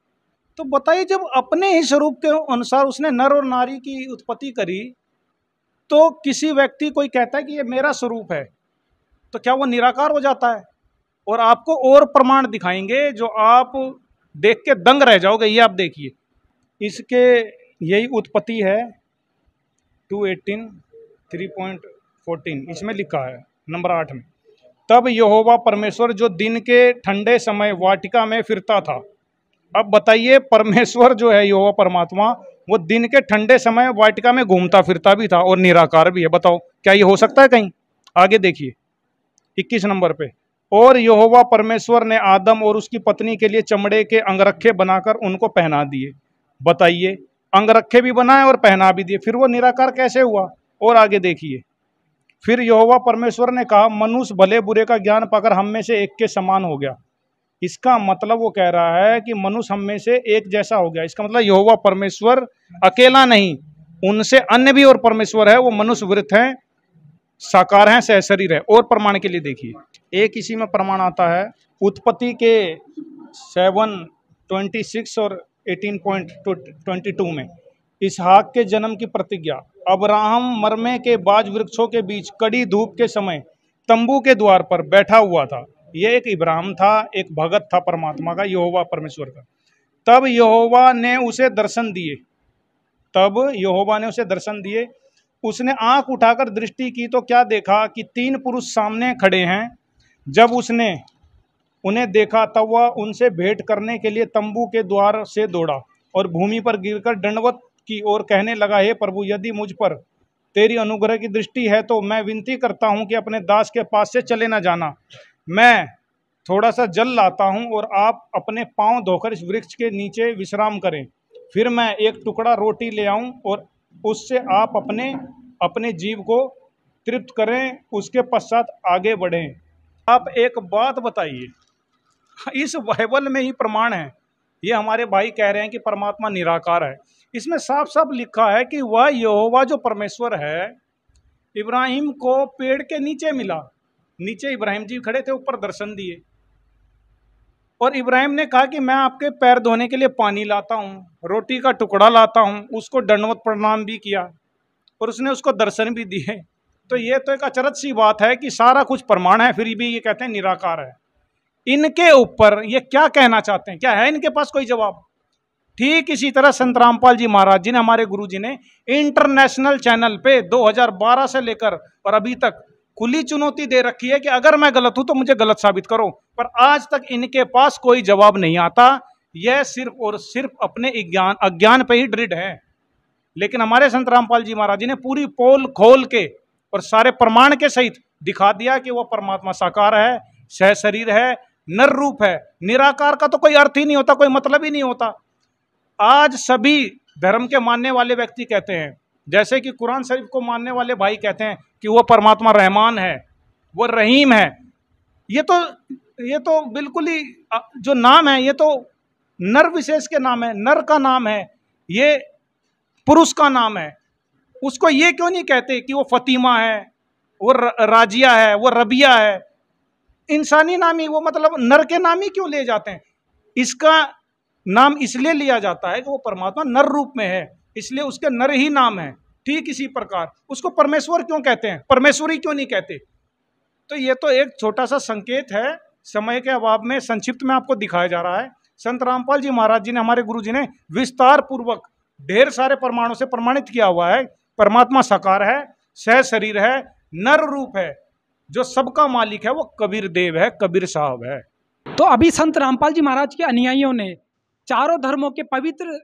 तो बताइए, जब अपने ही स्वरूप के अनुसार उसने नर और नारी की उत्पत्ति करी, तो किसी व्यक्ति कोई कहता है कि ये मेरा स्वरूप है, तो क्या वो निराकार हो जाता है? और आपको और प्रमाण दिखाएंगे जो आप देख के दंग रह जाओगे। ये आप देखिए, इसके यही उत्पत्ति है 218 3.14, इसमें लिखा है नंबर 8 में, तब यहोवा परमेश्वर जो दिन के ठंडे समय वाटिका में फिरता था। अब बताइए, परमेश्वर जो है यहोवा परमात्मा, वो दिन के ठंडे समय वाटिका में घूमता फिरता भी था और निराकार भी है। बताओ क्या ये हो सकता है कहीं? आगे देखिए 21 नंबर पे, और यहोवा परमेश्वर ने आदम और उसकी पत्नी के लिए चमड़े के अंगरखे बनाकर उनको पहना दिए। बताइए, अंगरखे भी बनाए और पहना भी दिए, फिर वो निराकार कैसे हुआ? और आगे देखिए, फिर यहोवा परमेश्वर ने कहा, मनुष्य भले बुरे का ज्ञान पाकर हम में से एक के समान हो गया। इसका मतलब वो कह रहा है कि मनुष्य हम में से एक जैसा हो गया। इसका मतलब यहोवा परमेश्वर अकेला नहीं, उनसे अन्य भी और परमेश्वर है, वो मनुष्य वृत्त हैं, साकार हैं, सहशरीर है। और प्रमाण के लिए देखिए, एक इसी में प्रमाण आता है उत्पत्ति के 7:26 और 18.22 में, इसहाक के जन्म की प्रतिज्ञा। अब्राहम मरमे के बाज वृक्षों के बीच कड़ी धूप के समय तंबू के द्वार पर बैठा हुआ था। ये एक इब्राहिम था, एक भगत था परमात्मा का, यहोवा परमेश्वर का। तब यहोवा ने उसे दर्शन दिए, उसने आंख उठाकर दृष्टि की तो क्या देखा कि 3 पुरुष सामने खड़े हैं। जब उसने उन्हें देखा तब वह उनसे भेंट करने के लिए तंबू के द्वार से दौड़ा और भूमि पर गिरकर दंडवत की और कहने लगा, हे प्रभु, यदि मुझ पर तेरी अनुग्रह की दृष्टि है तो मैं विनती करता हूँ कि अपने दास के पास से चले न जाना। मैं थोड़ा सा जल लाता हूँ और आप अपने पांव धोकर इस वृक्ष के नीचे विश्राम करें। फिर मैं एक टुकड़ा रोटी ले आऊँ और उससे आप अपने जीव को तृप्त करें, उसके पश्चात आगे बढ़ें। आप एक बात बताइए, इस बाइबल में ही प्रमाण है, ये हमारे भाई कह रहे हैं कि परमात्मा निराकार है। इसमें साफ साफ लिखा है कि वह यहोवा जो परमेश्वर है, इब्राहिम को पेड़ के नीचे मिला। नीचे इब्राहिम जी खड़े थे, ऊपर दर्शन दिए और इब्राहिम ने कहा कि मैं आपके पैर धोने के लिए पानी लाता हूँ, रोटी का टुकड़ा लाता हूँ। उसको दंडवत प्रणाम भी किया और उसने उसको दर्शन भी दिए। तो ये तो एक अचरज सी बात है कि सारा कुछ प्रमाण है, फिर भी ये कहते हैं निराकार है। इनके ऊपर ये क्या कहना चाहते हैं? क्या है इनके पास कोई जवाब? ठीक इसी तरह संत रामपाल जी महाराज जी ने, हमारे गुरु जी ने इंटरनेशनल चैनल पे 2012 से लेकर और अभी तक खुली चुनौती दे रखी है कि अगर मैं गलत हूं तो मुझे गलत साबित करो, पर आज तक इनके पास कोई जवाब नहीं आता। यह सिर्फ और सिर्फ अपने अज्ञान पे ही दृढ़ है। लेकिन हमारे संत रामपाल जी महाराज जी ने पूरी पोल खोल के और सारे प्रमाण के सहित दिखा दिया कि वह परमात्मा साकार है, सह शरीर है, नर रूप है। निराकार का तो कोई अर्थ ही नहीं होता, कोई मतलब ही नहीं होता। आज सभी धर्म के मानने वाले व्यक्ति कहते हैं, जैसे कि कुरान शरीफ को मानने वाले भाई कहते हैं कि वो परमात्मा रहमान है, वो रहीम है। ये तो बिल्कुल ही जो नाम है ये तो नर विशेष के नाम है, नर का नाम है, ये पुरुष का नाम है। उसको ये क्यों नहीं कहते कि वो फतीमा है, वो राजिया है, वो रबिया है? इंसानी नाम ही, वो मतलब नर के नाम ही क्यों ले जाते हैं? इसका नाम इसलिए लिया जाता है कि वो परमात्मा नर रूप में है, इसलिए उसके नर ही नाम है। ठीक इसी प्रकार उसको परमेश्वर क्यों कहते हैं, परमेश्वरी क्यों नहीं कहते? तो ये तो एक छोटा सा संकेत है, समय के अभाव में संक्षिप्त में आपको दिखाया जा रहा है। संत रामपाल जी महाराज जी ने, हमारे गुरु जी ने विस्तार पूर्वक ढेर सारे प्रमाणों से प्रमाणित किया हुआ है। परमात्मा साकार है, सह शरीर है, नर रूप है, जो सबका मालिक है वो कबीर देव है, कबीर साहब है। तो अभी संत रामपाल जी महाराज के अनुयायियों ने चारों धर्मों के पवित्र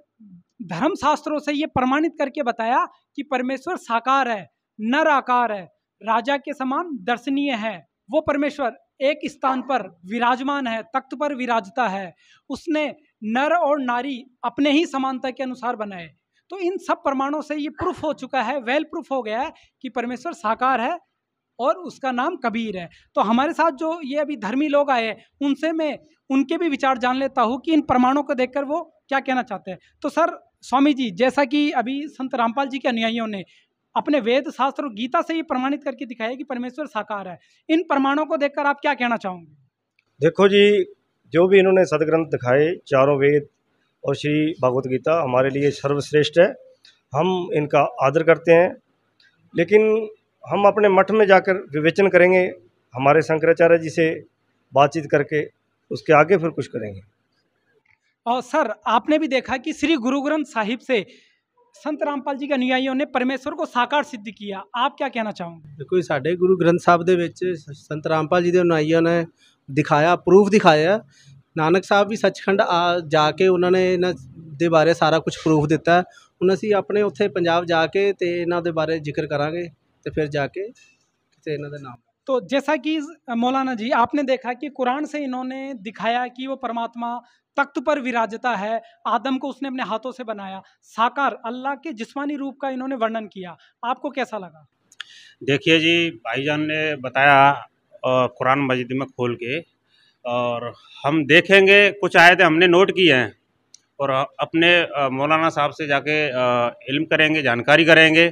धर्म शास्त्रों से ये प्रमाणित करके बताया कि परमेश्वर साकार है, नर आकार है, राजा के समान दर्शनीय है। वो परमेश्वर एक स्थान पर विराजमान है, तख्त पर विराजता है। उसने नर और नारी अपने ही समानता के अनुसार बनाए। तो इन सब प्रमाणों से ये प्रूफ हो चुका है, वेल प्रूफ हो गया है कि परमेश्वर साकार है और उसका नाम कबीर है। तो हमारे साथ जो ये अभी धर्मी लोग आए, उनसे मैं उनके भी विचार जान लेता हूँ कि इन प्रमाणों को देखकर वो क्या कहना चाहते हैं। तो सर स्वामी जी, जैसा कि अभी संत रामपाल जी के अनुयायियों ने अपने वेद शास्त्र और गीता से ये प्रमाणित करके दिखाया कि परमेश्वर साकार है, इन प्रमाणों को देखकर आप क्या कहना चाहोगे? देखो जी, जो भी इन्होंने सदग्रंथ दिखाए, चारों वेद और श्री भागवत गीता हमारे लिए सर्वश्रेष्ठ है। हम इनका आदर करते हैं, लेकिन हम अपने मठ में जाकर विवेचन करेंगे, हमारे शंकराचार्य जी से बातचीत करके उसके आगे फिर कुछ करेंगे। और सर आपने भी देखा कि श्री गुरु ग्रंथ साहिब से संत रामपाल जी के अनुयायियों ने परमेश्वर को साकार सिद्ध किया, आप क्या कहना चाहोगे? देखो ਸਾਡੇ ਗੁਰੂ ਗ੍ਰੰਥ ਸਾਹਿਬ ਦੇ ਵਿੱਚ ਸੰਤ ਰਾਮਪਾਲ ਜੀ ਦੇ ਅਨੁਆਈਆਂ ਨੇ ਦਿਖਾਇਆ, ਪ੍ਰੂਫ ਦਿਖਾਇਆ। ਨਾਨਕ ਸਾਹਿਬ ਵੀ ਸੱਚਖੰਡ ਜਾ ਕੇ ਉਹਨਾਂ ਨੇ ਇਹਨਾਂ ਦੇ ਬਾਰੇ ਸਾਰਾ ਕੁਝ ਪ੍ਰੂਫ ਦਿੱਤਾ। ਹੁਣ ਅਸੀਂ ਆਪਣੇ ਉੱਥੇ ਪੰਜਾਬ ਜਾ ਕੇ ਤੇ ਇਹਨਾਂ ਦੇ ਬਾਰੇ ਜ਼ਿਕਰ ਕਰਾਂਗੇ ਤੇ ਫਿਰ ਜਾ ਕੇ ਕਿਤੇ ਇਹਨਾਂ ਦਾ ਨਾਮ। तो जैसा कि मौलाना जी आपने देखा कि कुरान से इन्होंने दिखाया कि वो परमात्मा तख्त पर विराजता है, आदम को उसने अपने हाथों से बनाया, साकार अल्लाह के जिस्मानी रूप का इन्होंने वर्णन किया। आपको कैसा लगा? देखिए जी, भाईजान ने बताया कुरान मजीद में खोल के, और हम देखेंगे कुछ आयतें हमने नोट की हैं और अपने मौलाना साहब से जाके इल्म करेंगे, जानकारी करेंगे।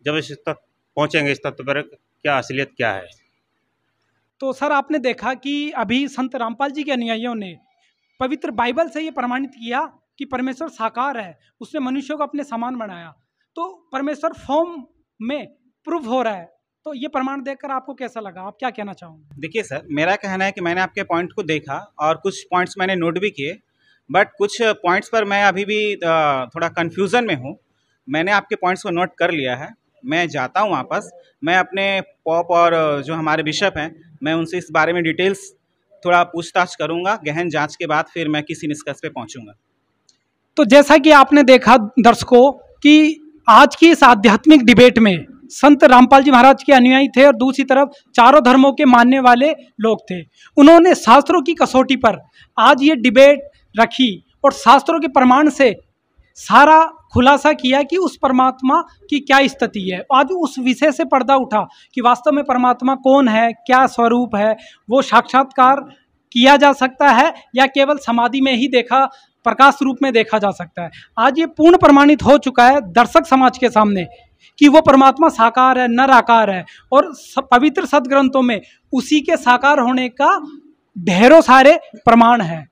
जब इस तक पहुँचेंगे, इस तत्व पर क्या असलियत क्या है। तो सर आपने देखा कि अभी संत रामपाल जी के अनुयायियों ने पवित्र बाइबल से ये प्रमाणित किया कि परमेश्वर साकार है, उसने मनुष्यों को अपने समान बनाया। तो परमेश्वर फॉर्म में प्रूफ हो रहा है। तो ये प्रमाण देखकर आपको कैसा लगा, आप क्या कहना चाहोगे? देखिए सर, मेरा कहना है कि मैंने आपके पॉइंट को देखा और कुछ पॉइंट्स मैंने नोट भी किए, बट कुछ पॉइंट्स पर मैं अभी भी थोड़ा कन्फ्यूज़न में हूँ। मैंने आपके पॉइंट्स को नोट कर लिया है, मैं जाता हूँ वापस। मैं अपने पॉप और जो हमारे बिशप हैं, मैं उनसे इस बारे में डिटेल्स थोड़ा पूछताछ करूँगा। गहन जांच के बाद फिर मैं किसी निष्कर्ष पे पहुँचूँगा। तो जैसा कि आपने देखा दर्शकों कि आज की इस आध्यात्मिक डिबेट में संत रामपाल जी महाराज के अनुयायी थे और दूसरी तरफ चारों धर्मों के मानने वाले लोग थे। उन्होंने शास्त्रों की कसौटी पर आज ये डिबेट रखी और शास्त्रों के प्रमाण से सारा खुलासा किया कि उस परमात्मा की क्या स्थिति है। आज उस विषय से पर्दा उठा कि वास्तव में परमात्मा कौन है, क्या स्वरूप है, वो साक्षात्कार किया जा सकता है या केवल समाधि में ही देखा, प्रकाश रूप में देखा जा सकता है। आज ये पूर्ण प्रमाणित हो चुका है दर्शक समाज के सामने कि वो परमात्मा साकार है, नर आकार है, और पवित्र सदग्रंथों में उसी के साकार होने का ढेरों सारे प्रमाण हैं।